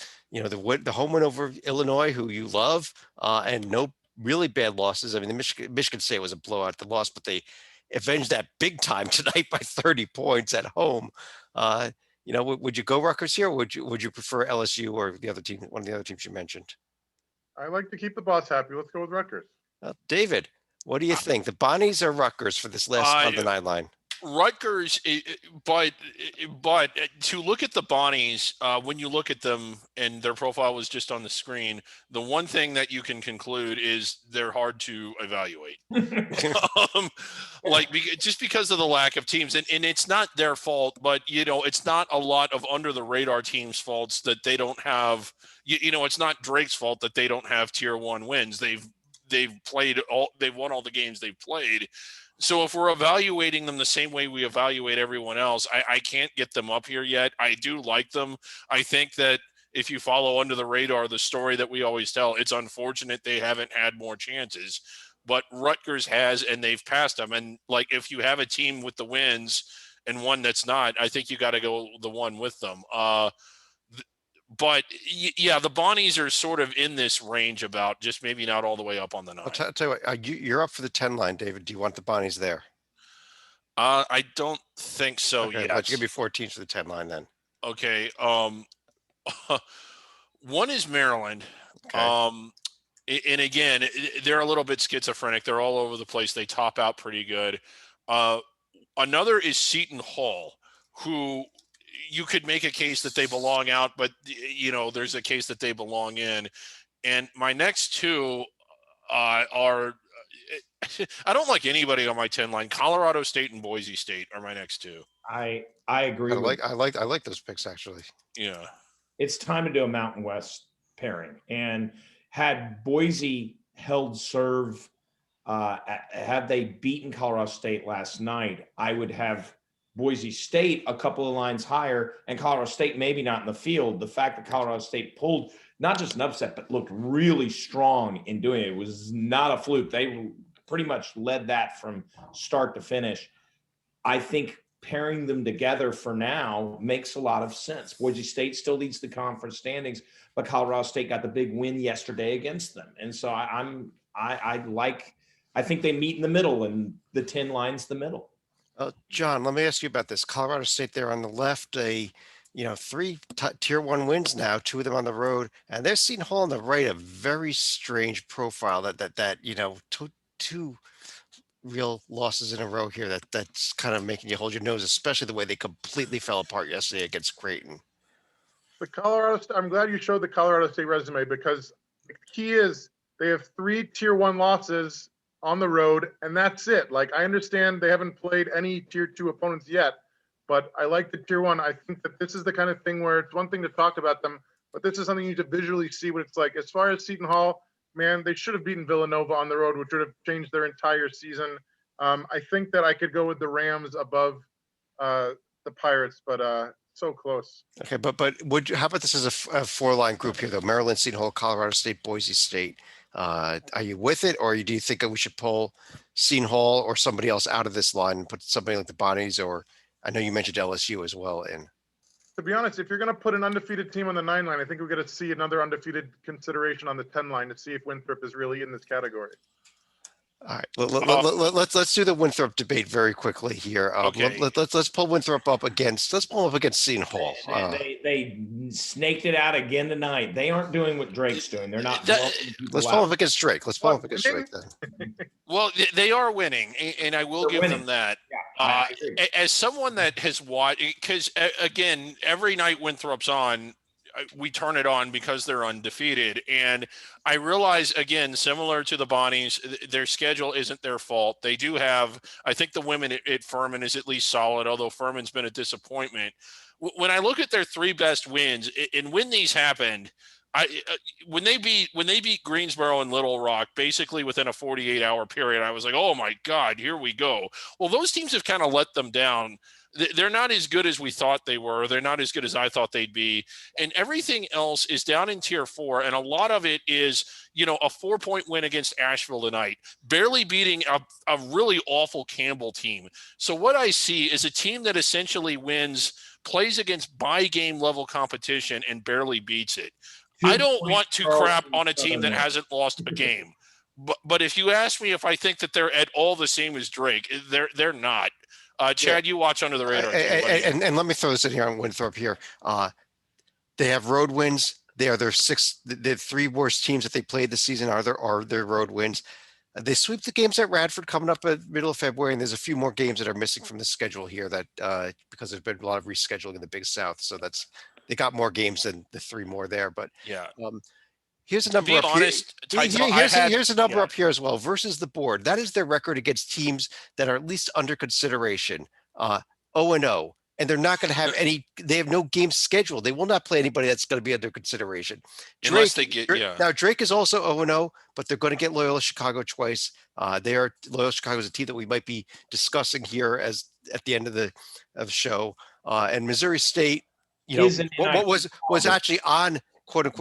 home win over Illinois, who you love, and no really bad losses. I mean, the Michigan State was a blowout, the loss, but they avenged that big time tonight by 30 points at home. Would you go Rutgers here, or would you prefer LSU or the other team, one of the other teams you mentioned? I like to keep the boss happy. Let's go with Rutgers. David, what do you think? The Bonnies or Rutgers for this last on the 9 line? Rutgers, but to look at the Bonnies, when you look at them and their profile was just on the screen, the one thing that you can conclude is they're hard to evaluate. Just because of the lack of teams, and it's not their fault, but it's not a lot of under the radar teams' faults that they don't have. It's not Drake's fault that they don't have tier 1 wins. They've won all the games they've played. So if we're evaluating them the same way we evaluate everyone else, I can't get them up here yet. I do like them. I think that if you follow under the radar, the story that we always tell, it's unfortunate they haven't had more chances, but Rutgers has, and they've passed them. And if you have a team with the wins and one that's not, I think you got to go the one with them. But yeah, the Bonnies are sort of in this range about just maybe not all the way up on the 9. I'll tell you what, you're up for the 10 line, David. Do you want the Bonnies there? I don't think so. Okay, yet. let's give you 14 for the 10 line then. Okay. One is Maryland. Okay. And again, they're a little bit schizophrenic. They're all over the place. They top out pretty good. Another is Seton Hall, who you could make a case that they belong out, but there's a case that they belong in. And my next two are I don't like anybody on my 10 line. Colorado State and Boise State are my next two. I agree. I like those picks actually. Yeah. It's time to do a Mountain West pairing. And had Boise held serve, had they beaten Colorado State last night, I would have Boise State a couple of lines higher and Colorado State maybe not in the field. The fact that Colorado State pulled not just an upset, but looked really strong in doing it. It was not a fluke. They pretty much led that from start to finish. I think pairing them together for now makes a lot of sense. Boise State still leads the conference standings, but Colorado State got the big win yesterday against them. And so I think they meet in the middle, and the 10 line's the middle. John, let me ask you about this. Colorado State there on the left, 3 tier 1 wins now, 2 of them on the road, and they're Seton Hall on the right, a very strange profile that two real losses in a row here that's kind of making you hold your nose, especially the way they completely fell apart yesterday against Creighton. I'm glad you showed the Colorado State resume, because the key is they have 3 tier 1 losses on the road, and that's it. Like, I understand they haven't played any tier 2 opponents yet, but I like the tier 1. I think that this is the kind of thing where it's one thing to talk about them, but this is something you need to visually see what it's like. As far as Seton Hall, man, they should have beaten Villanova on the road, which would have changed their entire season. I think that I could go with the Rams above the Pirates, but So close. Okay, but how about this as a four-line group here though? Maryland, Seton Hall, Colorado State, Boise State. Are you with it, or do you think that we should pull Seton Hall or somebody else out of this line and put somebody like the Bonnies, or I know you mentioned LSU as well in? To be honest, if you're going to put an undefeated team on the 9 line, I think we're going to see another undefeated consideration on the 10 line to see if Winthrop is really in this category. All right, let's do the Winthrop debate very quickly here. Okay. Let's pull Winthrop up against. Let's pull him up against Seton Hall. They snaked it out again tonight. They aren't doing what Drake's doing. They're not. Let's pull him up against Drake. Let's pull him up against Drake then. Well, they are winning, and I will give them that. Yeah, As someone that has watched, because again, every night Winthrop's on, we turn it on because they're undefeated. And I realize, again, similar to the Bonnies, their schedule isn't their fault. They do have, I think the women at Furman is at least solid, although Furman's been a disappointment. When I look at their three best wins, and when these happened, when they beat Greensboro and Little Rock basically within a 48-hour period, I was like, oh my God, here we go. Well, those teams have kind of let them down. They're not as good as we thought they were. They're not as good as I thought they'd be. And everything else is down in tier 4. And a lot of it is, a 4-point win against Asheville tonight, barely beating a really awful Campbell team. So what I see is a team that essentially plays against by-game level competition and barely beats it. I don't want to crap on a team that hasn't lost a game. But if you ask me if I think that they're at all the same as Drake, they're not. Chad, you watch Under the Radar. And let me throw this in here on Winthrop here. They have road wins. They are the 3 worst teams that they played this season are their road wins. They sweep the games at Radford coming up at middle of February, and there's a few more games that are missing from the schedule here that because there's been a lot of rescheduling in the Big South. So they got more games than the 3 more there. But yeah. Here's a number. Here's a number up here as well versus the board. That is their record against teams that are at least under consideration. 0-0, and they're not going to have any. They have no games scheduled. They will not play anybody that's going to be under consideration. Unless they get Now Drake is also 0-0, but they're going to get Loyola Chicago twice. Loyola Chicago is a team that we might be discussing here as at the end of the show. And Missouri State, what was actually on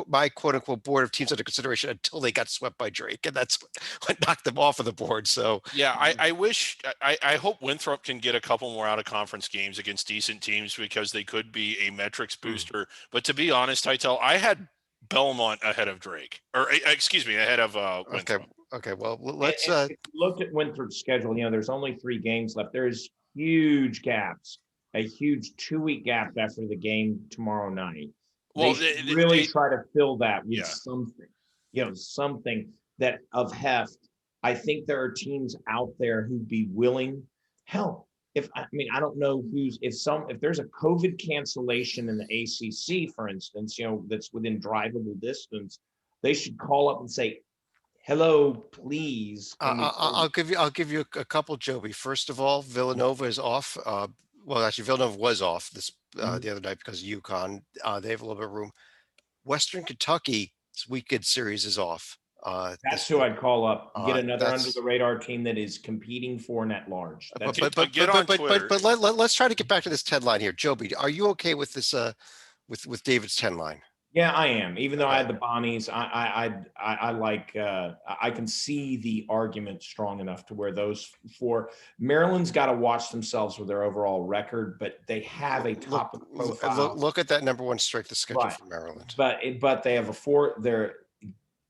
my quote unquote board of teams under consideration until they got swept by Drake, and that's what knocked them off of the board. So yeah, I hope Winthrop can get a couple more out of conference games against decent teams because they could be a metrics booster. But to be honest, Tytel, I had Belmont ahead of Drake, or excuse me, ahead of Winthrop. Okay. Well, let's look at Winthrop's schedule. There's only 3 games left. There's huge gaps, a huge 2-week gap after the game tomorrow night. Well, they really try to fill that with something, something that of heft. I think there are teams out there who'd be willing. Hell, I don't know if there's a COVID cancellation in the ACC, for instance, that's within drivable distance, they should call up and say, hello, please. I'll give you a couple, Joby. First of all, Villanova is off. Well, actually, Villanova was off the other night because of UConn. They have a little bit of room. Western Kentucky's weekend series is off. That's who I'd call up. Get another under the radar team that is competing for an at large. But let's try to get back to this 10 line here. Joby, are you okay with this? With David's 10 line? Yeah, I am. Even though I had the Bonnies, I like. I can see the argument strong enough to where those 4. Maryland's got to watch themselves with their overall record, but they have a top of the profile. Look at that number 1 strength of schedule for Maryland. But they have a 4.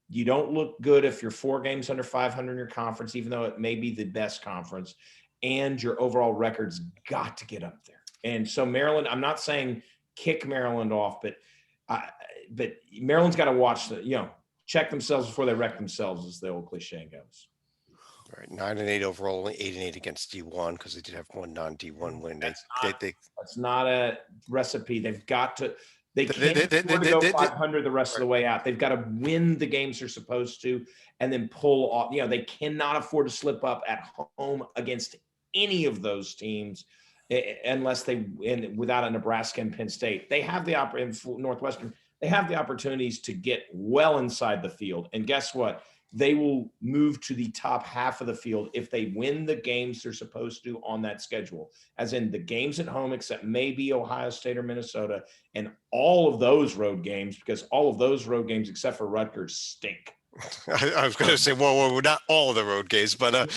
You don't look good if you're 4 games under 500 in your conference, even though it may be the best conference, and your overall record's got to get up there. And so Maryland, I'm not saying kick Maryland off, but Maryland's got to watch check themselves before they wreck themselves, as the old cliche goes. All right, 9-8 overall, only 8-8 against D1 because they did have 1 non-D1 win. That's not a recipe. They've got to. They can't afford to go 500 the rest of the way out. They've got to win the games they're supposed to, and then pull off. They cannot afford to slip up at home against any of those teams. Unless without a Nebraska and Penn State, they have the Northwestern. They have the opportunities to get well inside the field. And guess what? they will move to the top half of the field if they win the games they're supposed to on that schedule, as in the games at home, except maybe Ohio State or Minnesota, and all of those road games, because all of those road games, except for Rutgers, stink. I was going to say, well, not all of the road games, but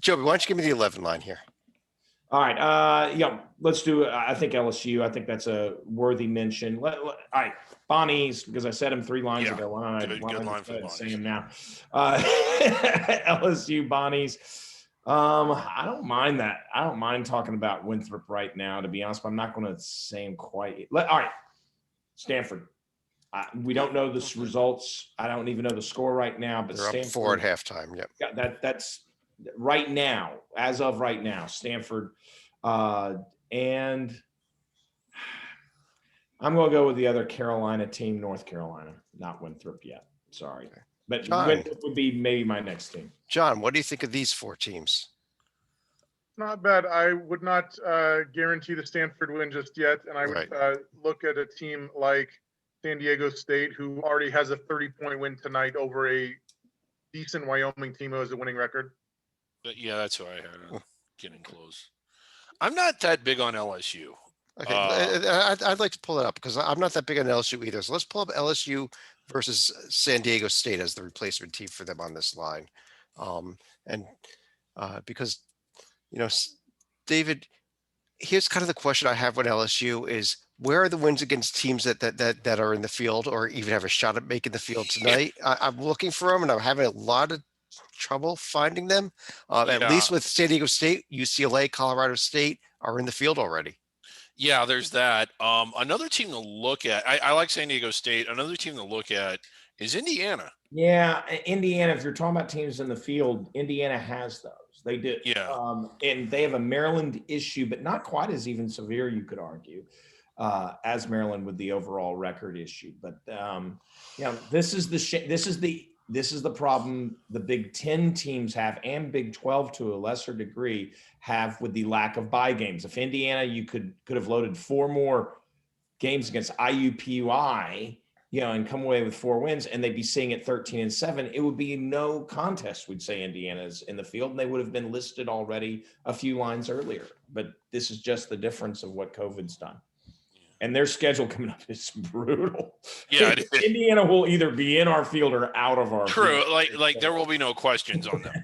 Joby, why don't you give me the 11 line here? All right. Yeah, let's do, I think LSU. I think that's a worthy mention. All right. Bonnies, because I said them 3 lines ago. Why don't Good line for the I say Bonnies. them now? LSU Bonnies. I don't mind that. I don't mind talking about Winthrop right now, to be honest, but I'm not going to say them quite. All right. Stanford. We don't know the results. I don't even know the score right now, but They're Stanford, up 4 at halftime. Yep. Yeah, that's right now, as of right now, Stanford. And I'm going to go with the other Carolina team, North Carolina, not Winthrop yet. Sorry. But John. Winthrop would be maybe my next team. John, what do you think of these 4 teams? Not bad. I would not guarantee the Stanford win just yet. And I would look at a team like San Diego State, who already has a 30-point win tonight over a decent Wyoming team who has a winning record. But yeah, that's who I had getting close. I'm not that big on LSU. Okay, I'd like to pull it up because I'm not that big on LSU either. So let's pull up LSU versus San Diego State as the replacement team for them on this line. Because, David, here's kind of the question I have with LSU is, where are the wins against teams that are in the field or even have a shot at making the field tonight? I'm looking for them and I'm having a lot of trouble finding them. At least with San Diego State, UCLA, Colorado State are in the field already. Yeah, there's that. Another team to look at, I like San Diego State. Another team to look at is Indiana. Yeah, Indiana, if you're talking about teams in the field, Indiana has those. They do. Yeah. And they have a Maryland issue, but not quite as even severe, you could argue, as Maryland with the overall record issue. But this is the problem the Big Ten teams have, and Big 12 to a lesser degree have, with the lack of bye games. If Indiana, you could have loaded 4 more games against IUPUI, and come away with 4 wins, and they'd be sitting at 13-7. It would be no contest. We'd say Indiana's in the field, and they would have been listed already a few lines earlier. But this is just the difference of what COVID's done. And their schedule coming up is brutal. Yeah, Indiana will either be in our field or out of our True. field. Like there will be no questions on them.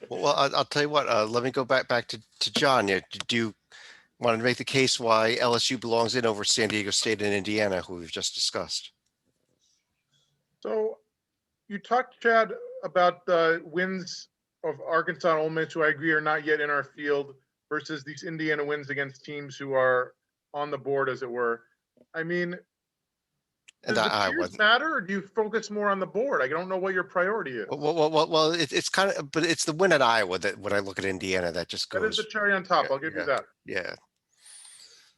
Well, I'll tell you what. Let me go back to John. Do you want to make the case why LSU belongs in over San Diego State and Indiana, who we've just discussed? So you talked, Chad, about the wins of Arkansas and Ole Miss, who I agree are not yet in our field, versus these Indiana wins against teams who are on the board, as it were. I mean, does the tiers matter, or do you focus more on the board? I don't know what your priority is. Well, it's kind of, but it's the win at Iowa that when I look at Indiana, that just goes. That is the cherry on top. I'll give you that. Yeah.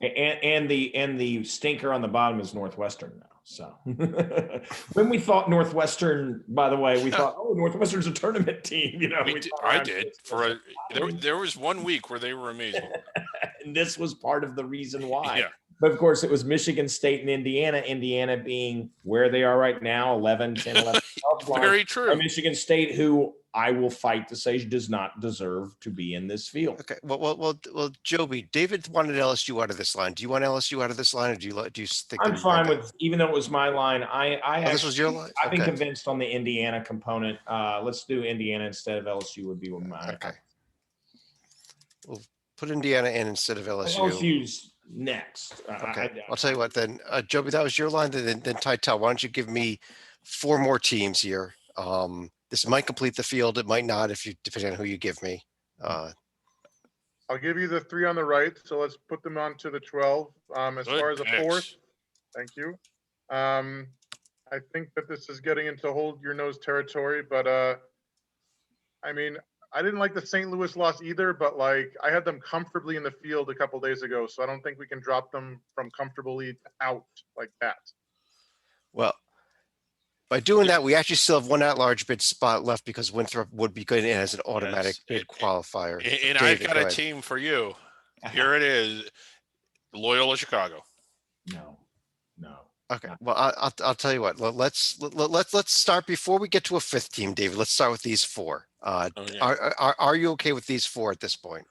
And the stinker on the bottom is Northwestern now. So when we thought Northwestern, by the way, we thought, Northwestern's a tournament team. I did there was 1 week where they were amazing. And this was part of the reason why. Yeah. But of course, it was Michigan State and Indiana being where they are right now, 11, 10, 11. Very true. And Michigan State, who I will fight to say does not deserve to be in this field. Okay. Well, Joby, David wanted LSU out of this line. Do you want LSU out of this line, or do you think? I'm fine with, even though it was my line. This was your line. I've been convinced on the Indiana component. Let's do Indiana instead of LSU would be one of mine. Okay. We'll put Indiana in instead of LSU. LSU's next. Okay. I'll tell you what then, Joby, that was your line. Then Tytel, why don't you give me 4 more teams here? This might complete the field. It might not, depending on who you give me. I'll give you the 3 on the right. So let's put them on to the 12. As far as a 4th, thank you. I think that this is getting into hold your nose territory, but I mean, I didn't like the St. Louis loss either, but I had them comfortably in the field a couple days ago, so I don't think we can drop them from comfortably out like that. Well, by doing that, we actually still have 1 at-large bid spot left because Winthrop would be going in as an automatic bid qualifier. And I've got a team for you. Here it is, Loyola Chicago. No. Okay, well, I'll tell you what. Let's start before we get to a fifth team, David. Let's start with these four. Okay. Are you okay with these four at this point?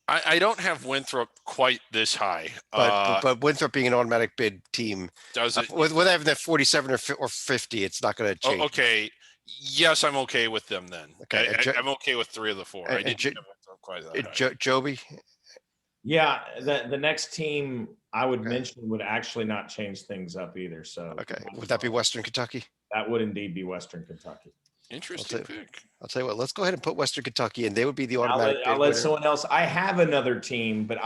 I don't have Winthrop quite this high. But Winthrop being an automatic bid team, Does it? with having that 47 or 50, it's not going to change. Okay. Yes, I'm okay with them then. Okay, and I'm okay with 3 of the 4. I and didn't Jo- have Winthrop quite that high. Joby. Yeah, the next team I would Okay. mention would actually not change things up either. So Okay, would that be Western Kentucky? that would indeed be Western Kentucky. Interesting I'll pick. I'll tell you what. Let's go ahead and put Western Kentucky in. They would be the I'll automatic let, I'll bid let winner. someone else. I have another team, but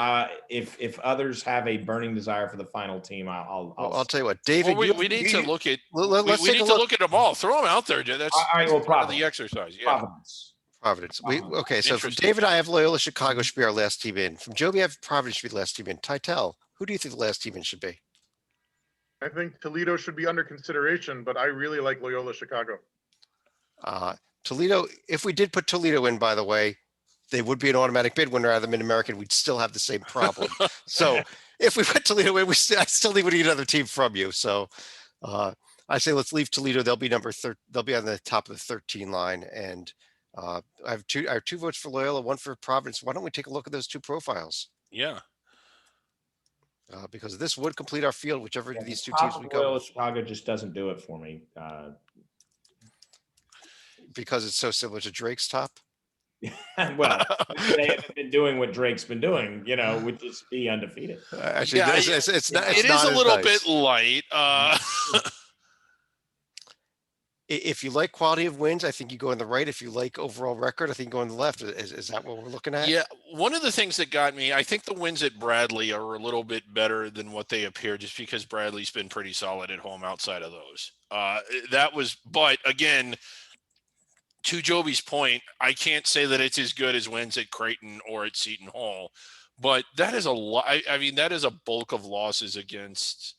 if others have a burning desire for the final team, I'll tell you what, David. Well, you- we need to look at. Let's we take need a to look. look at them all. Throw them out there. That's All right, well, part of the Providence. exercise. Yeah. Providence. Providence. Okay, so from Interesting. David, I have Loyola Chicago should be our last team in. From Joby, I have Providence should be the last team in. Titel, who do you think the last team in should be? I think Toledo should be under consideration, but I really like Loyola Chicago. Toledo, if we did put Toledo in, by the way, they would be an automatic bid winner out of the Mid-American. We'd still have the same problem. So if we put Toledo in, I still think we need another team from you. So I say let's leave Toledo. They'll be they'll be on the top of the 13 line. And I have two votes for Loyola, one for Providence. Why don't we take a look at those two profiles? Yeah. Because this would complete our field, whichever Yeah, of these two top teams of we go Loyola with, Chicago just doesn't do it for me. because it's so similar to Drake's top. Well, they haven't been doing what Drake's been doing, which is be undefeated. Actually, Yeah, it's not. It's It not is a as little nice. bit light. If you like quality of wins, I think you go on the right. If you like overall record, I think you go on the left. Is that what we're looking at? Yeah, one of the things that got me, I think the wins at Bradley are a little bit better than what they appear, just because Bradley's been pretty solid at home outside of those. But again, to Joby's point, I can't say that it's as good as wins at Creighton or at Seton Hall, but that is a lot. I mean, that is a bulk of losses against.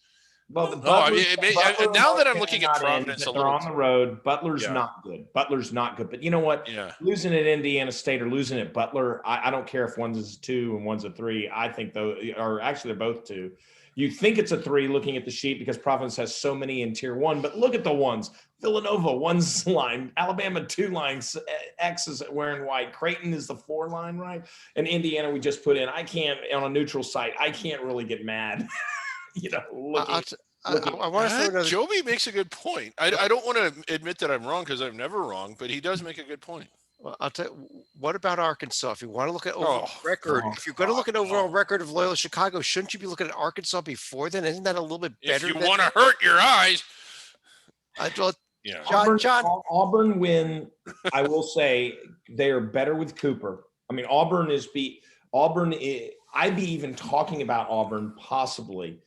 Well, Now that I'm looking at Providence a they're little, on the road. Butler's Yeah. not good. Butler's not good. But you know what? yeah, Losing at Indiana State or losing at Butler, I don't care if one's a 2 and one's a 3. I think or actually they're both 2. You think it's a 3 looking at the sheet because Providence has so many in tier 1, but look at the ones. Villanova, 1's line. Alabama, 2 lines. X is wearing white. Creighton is the 4 line, right? And Indiana we just put in. I can't, on a neutral site, I can't really get mad. I want to throw another. Joby makes a good point. I don't want to admit that I'm wrong because I'm never wrong, but he does make a good point. Well, I'll tell you, what about Arkansas? If you want to look at overall record, oh, if you're going to look at overall oh. record of Loyola Chicago, shouldn't you be looking at Arkansas before then? Isn't that a little bit better? If you want to hurt your eyes, yeah. John. Auburn win. I will say they are better with Cooper. I mean, I'd be even talking about Auburn possibly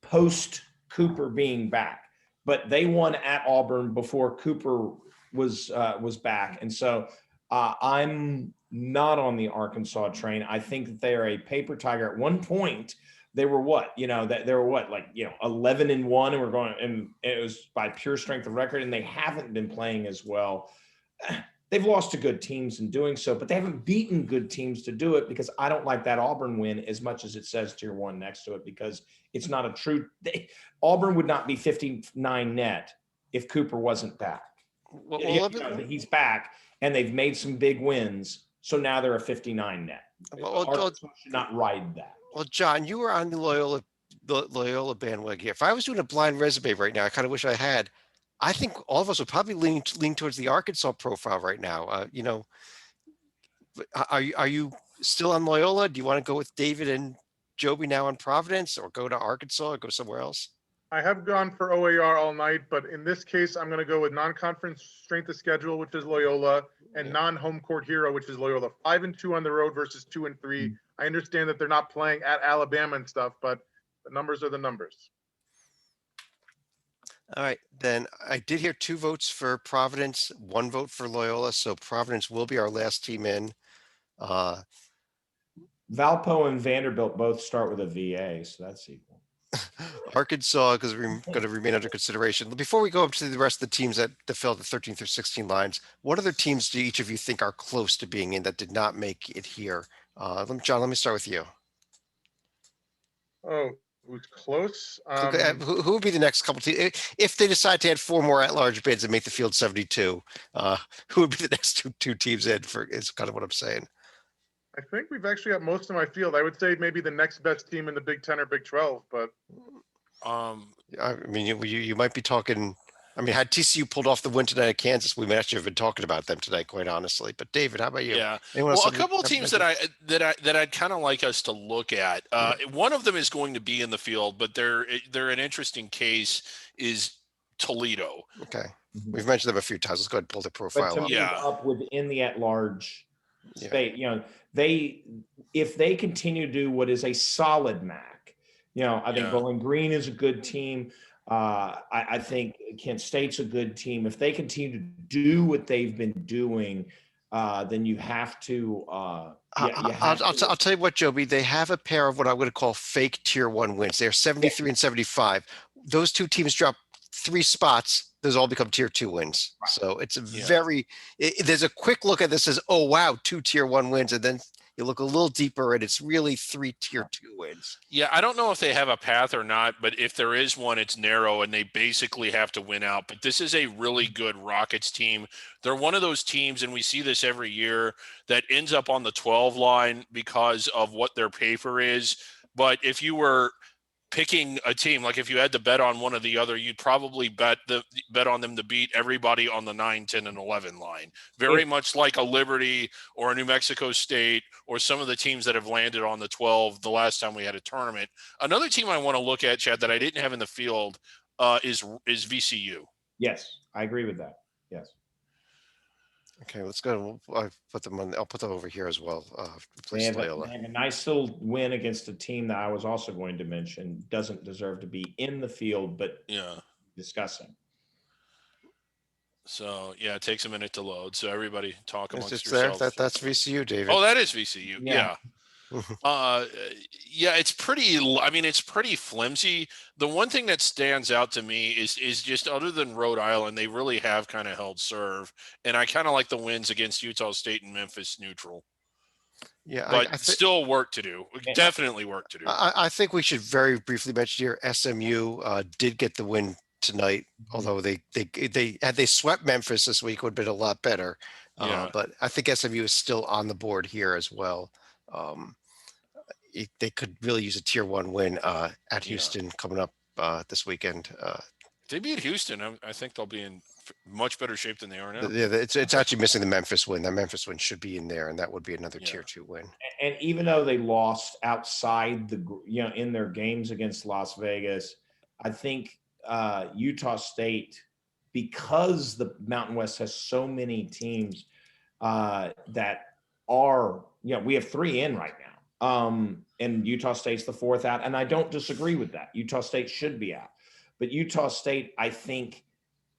post Cooper being back, but they won at Auburn before Cooper was back, and so I'm not on the Arkansas train. I think that they are a paper tiger. At one point, they were 11-1, and we're going, and it was by pure strength of record, and they haven't been playing as well. They've lost to good teams in doing so, but they haven't beaten good teams to do it, because I don't like that Auburn win as much as it says tier 1 next to it, because it's not a true. Auburn would not be 59 net if Cooper wasn't back. He's back, and they've made some big wins, so now they're a 59 net. Arkansas should not ride that. Well, John, you were on the Loyola bandwagon here. If I was doing a blind resume right now, I kind of wish I had. I think all of us would probably lean towards the Arkansas profile right now. Are you still on Loyola? Do you want to go with David and Joby now on Providence, or go to Arkansas, or go somewhere else? I have gone for OAR all night, but in this case, I'm going to go with non-conference strength of schedule, which is Loyola, and non-home court hero, which is Loyola. 5-2 on the road versus 2-3. I understand that they're not playing at Alabama and stuff, but the numbers are the numbers. All right, then I did hear 2 votes for Providence, 1 vote for Loyola. So Providence will be our last team in. Valpo and Vanderbilt both start with a VA, so that's equal. Arkansas, because we're going to remain under consideration. Before we go up to the rest of the teams that fill the 13 through 16 lines, what other teams do each of you think are close to being in that did not make it here? John, let me start with you. Oh, It was close. Who would be the next couple teams if they decide to add 4 more at-large bids and make the field 72? Who would be the next two teams in? For is kind of what I'm saying. I think we've actually got most of my field. I would say maybe the next best team in the Big 10 or Big 12, but I mean, you might be talking. I mean, had TCU pulled off the win tonight at Kansas, we might actually have been talking about them tonight, quite honestly. But David, how about you? Yeah. Anyone else Well, a on the- couple of teams that I'd kind of like us to look at. One of them is going to be in the field, but they're an interesting case. Is Toledo? Okay, Mhm. we've mentioned them a few times. Let's go ahead and pull the But profile to up. move Yeah. up within the at-large Yeah. space, if they continue to do what is a solid MAC, I think Yeah. Bowling Green is a good team. I think Kent State's a good team. If they continue to do what they've been doing, then you have to. I'll tell you what, Joby. They have a pair of what I'm going to call fake tier 1 wins. They're 73 and 75. Those two teams drop 3 spots. Those all become tier 2 wins. Right. So it's a Yeah. there's a quick look at this as, oh wow, 2 tier 1 wins, and then you look a little deeper and it's really 3 tier 2 wins. Yeah, I don't know if they have a path or not, but if there is one, it's narrow and they basically have to win out. But this is a really good Rockets team. They're one of those teams, and we see this every year, that ends up on the 12 line because of what their paper is. But if you were picking a team, like if you had to bet on one or the other, you'd probably bet on them to beat everybody on the 9, 10, and 11 line. Very much like a Liberty or a New Mexico State or some of the teams that have landed on the 12 the last time we had a tournament. Another team I want to look at, Chad, that I didn't have in the field is VCU. Yes, I agree with that. Yes. Okay, let's go. I'll put them over here as well. They Replace have, Loyola. they have a nice little win against a team that I was also going to mention doesn't deserve to be in the field, but Yeah. discussing. So, yeah, it takes a minute to load. So everybody talk amongst It's there. yourselves. That's VCU, David. Oh, that is VCU. Yeah. Yeah. Yeah, it's pretty flimsy. The one thing that stands out to me is just, other than Rhode Island, they really have kind of held serve. And I kind of like the wins against Utah State and Memphis neutral. Yeah, But still work to do. Yeah. Definitely work to do. I think we should very briefly mention here SMU did get the win tonight, although they had they swept Memphis this week would have been a lot better. Yeah. But I think SMU is still on the board here as well. They could really use a tier 1 win at Houston coming up this weekend. If they beat Houston, I think they'll be in much better shape than they are now. Yeah, it's actually missing the Memphis win. That Memphis win should be in there, and that would be another Yeah. tier 2 win. And even though they lost outside in their games against Las Vegas, I think Utah State, because the Mountain West has so many teams that are, we have 3 in right now. And Utah State's the 4th out. And I don't disagree with that. Utah State should be out. But Utah State, I think,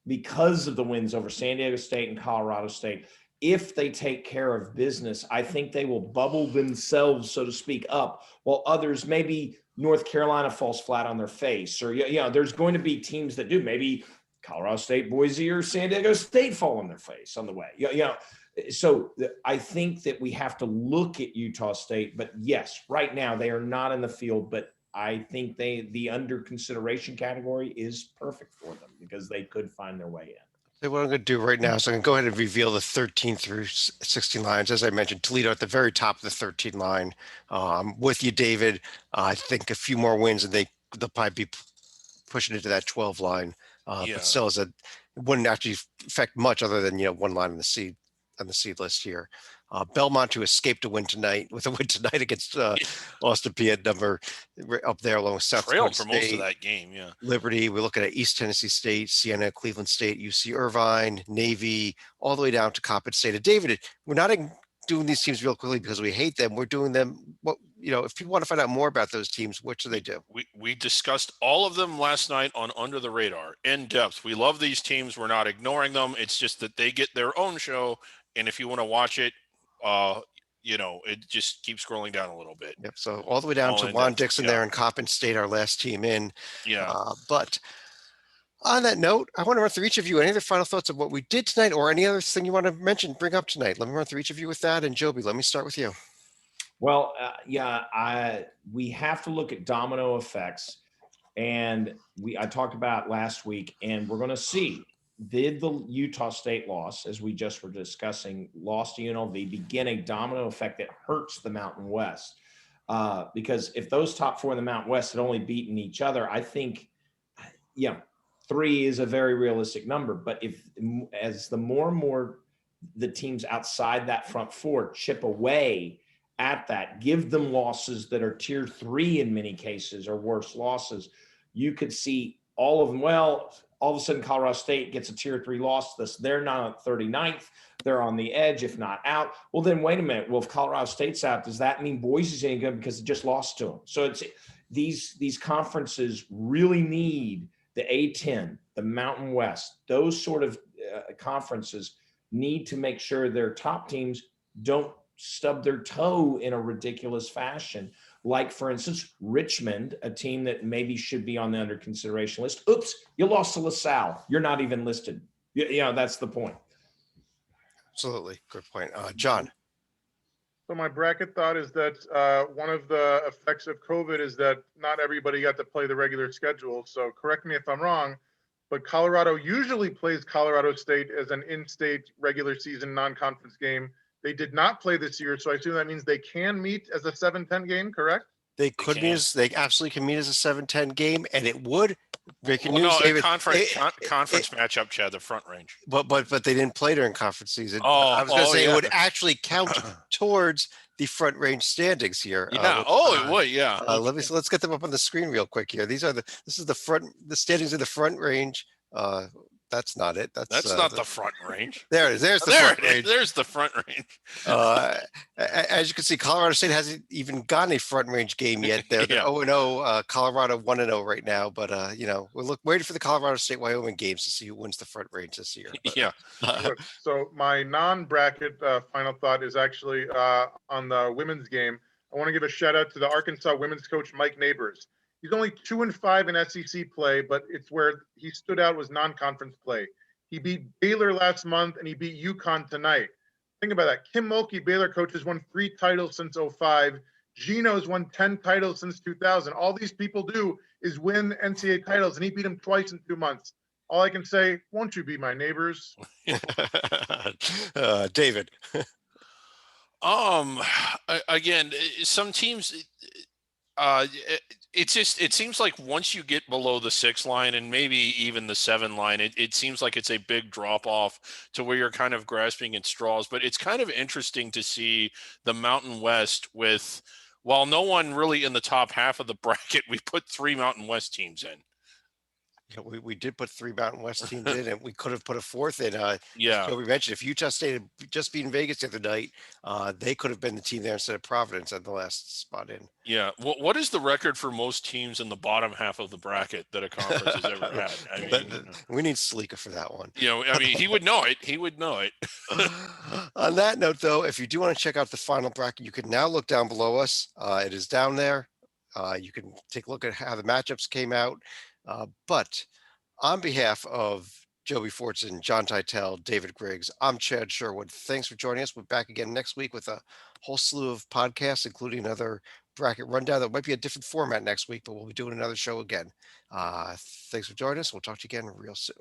because of the wins over San Diego State and Colorado State, if they take care of business, I think they will bubble themselves, so to speak, up, while others, maybe North Carolina, falls flat on their face. Or, there's going to be teams that do. Maybe Colorado State, Boise, or San Diego State fall on their face on the way. So I think that we have to look at Utah State. But yes, right now they are not in the field, but I think the under consideration category is perfect for them because they could find their way in. So what I'm going to do right now is I'm going to go ahead and reveal the 13 through 16 lines. As I mentioned, Toledo at the very top of the 13 line. I'm with you, David. I think a few more wins and they'll probably be pushing into that 12 line. Yeah. But still, it wouldn't actually affect much other than 1 line on the seed list here. Belmont to escape to win tonight with a win tonight against Austin Peay number up there along with South Trailed Dakota for most State. of that game. Yeah. Liberty, we're looking at East Tennessee State, Siena, Cleveland State, UC Irvine, Navy, all the way down to Coppin State. And David, we're not doing these teams real quickly because we hate them. We're doing them. If people want to find out more about those teams, what should they do? We discussed all of them last night on Under the Radar in depth. We love these teams. We're not ignoring them. It's just that they get their own show. And if you want to watch it, it just keeps scrolling down a little bit. Yep. So all the way down All to in Juan depth, Dixon yeah. there in Coppin State, our last team in. Yeah. But on that note, I want to run through each of you. Any other final thoughts of what we did tonight or any other thing you want to bring up tonight? Let me run through each of you with that. And Joby, let me start with you. Well, we have to look at domino effects, and I talked about last week, and we're going to see, did the Utah State loss, as we just were discussing, loss to UNLV, begin a domino effect that hurts the Mountain West? Because if those top four in the Mountain West had only beaten each other, I think, 3 is a very realistic number. But as the more and more the teams outside that front four chip away at that, give them losses that are tier 3 in many cases, or worse losses, you could see all of them. Well, all of a sudden Colorado State gets a tier 3 loss. They're not at 39th. They're on the edge, if not out. Well, then wait a minute. Well, if Colorado State's out, does that mean Boise's any good because it just lost to them? So it's these conferences really need the A10, the Mountain West. Those sort of conferences need to make sure their top teams don't stub their toe in a ridiculous fashion. Like, for instance, Richmond, a team that maybe should be on the under consideration list. Oops, you lost to LaSalle. You're not even listed. That's the point. Absolutely. Good point. John. So my bracket thought is that one of the effects of COVID is that not everybody got to play the regular schedule. So correct me if I'm wrong, but Colorado usually plays Colorado State as an in-state regular season non-conference game. They did not play this year, so I assume that means they can meet as a 7-10 game, correct? They absolutely can meet as a 7-10 game, and it would. Breaking news, David. Conference matchup, Chad, the Front Range. But they didn't play during conference season. Oh, I was going to say yeah. it would actually count towards the Front Range standings here. Yeah. It would. Yeah. Let's get them up on the screen real quick here. This is the standings of the Front Range. That's not it. That's not the Front Range. There it is. There's the Front Range. There's the Front Range. As you can see, Colorado State hasn't even gotten a Front Range game yet. They're 0-0. Colorado 1-0 right now. But we're waiting for the Colorado State Wyoming games to see who wins the Front Range this year. But, yeah. So my non-bracket final thought is actually on the women's game. I want to give a shout out to the Arkansas women's coach Mike Neighbors. He's only 2-5 in SEC play, but it's where he stood out was non-conference play. He beat Baylor last month and he beat UConn tonight. Think about that. Kim Mulkey, Baylor coach, has won 3 titles since 2005. Gino's won 10 titles since 2000. All these people do is win NCAA titles, and he beat them twice in 2 months. All I can say, won't you be my neighbors? David. Again, some teams. It seems like once you get below the 6 line and maybe even the 7 line, it seems like it's a big drop off to where you're kind of grasping at straws. But it's kind of interesting to see the Mountain West with, while no one really in the top half of the bracket, we put 3 Mountain West teams in. We did put 3 Mountain West teams in, and we could have put a 4th in. We mentioned if Utah State had just beaten Vegas the other night, they could have been the team there instead of Providence at the last spot in. Yeah. What is the record for most teams in the bottom half of the bracket that a conference has ever had? I mean, we need Sleeka for that one. He would know it. He would know it. On that note, though, if you do want to check out the final bracket, you can now look down below us. It is down there. You can take a look at how the matchups came out. But on behalf of Joby Fortson, John Titel, David Griggs, I'm Chad Sherwood. Thanks for joining us. We're back again next week with a whole slew of podcasts, including another bracket rundown. That might be a different format next week, but we'll be doing another show again. Thanks for joining us. We'll talk to you again real soon.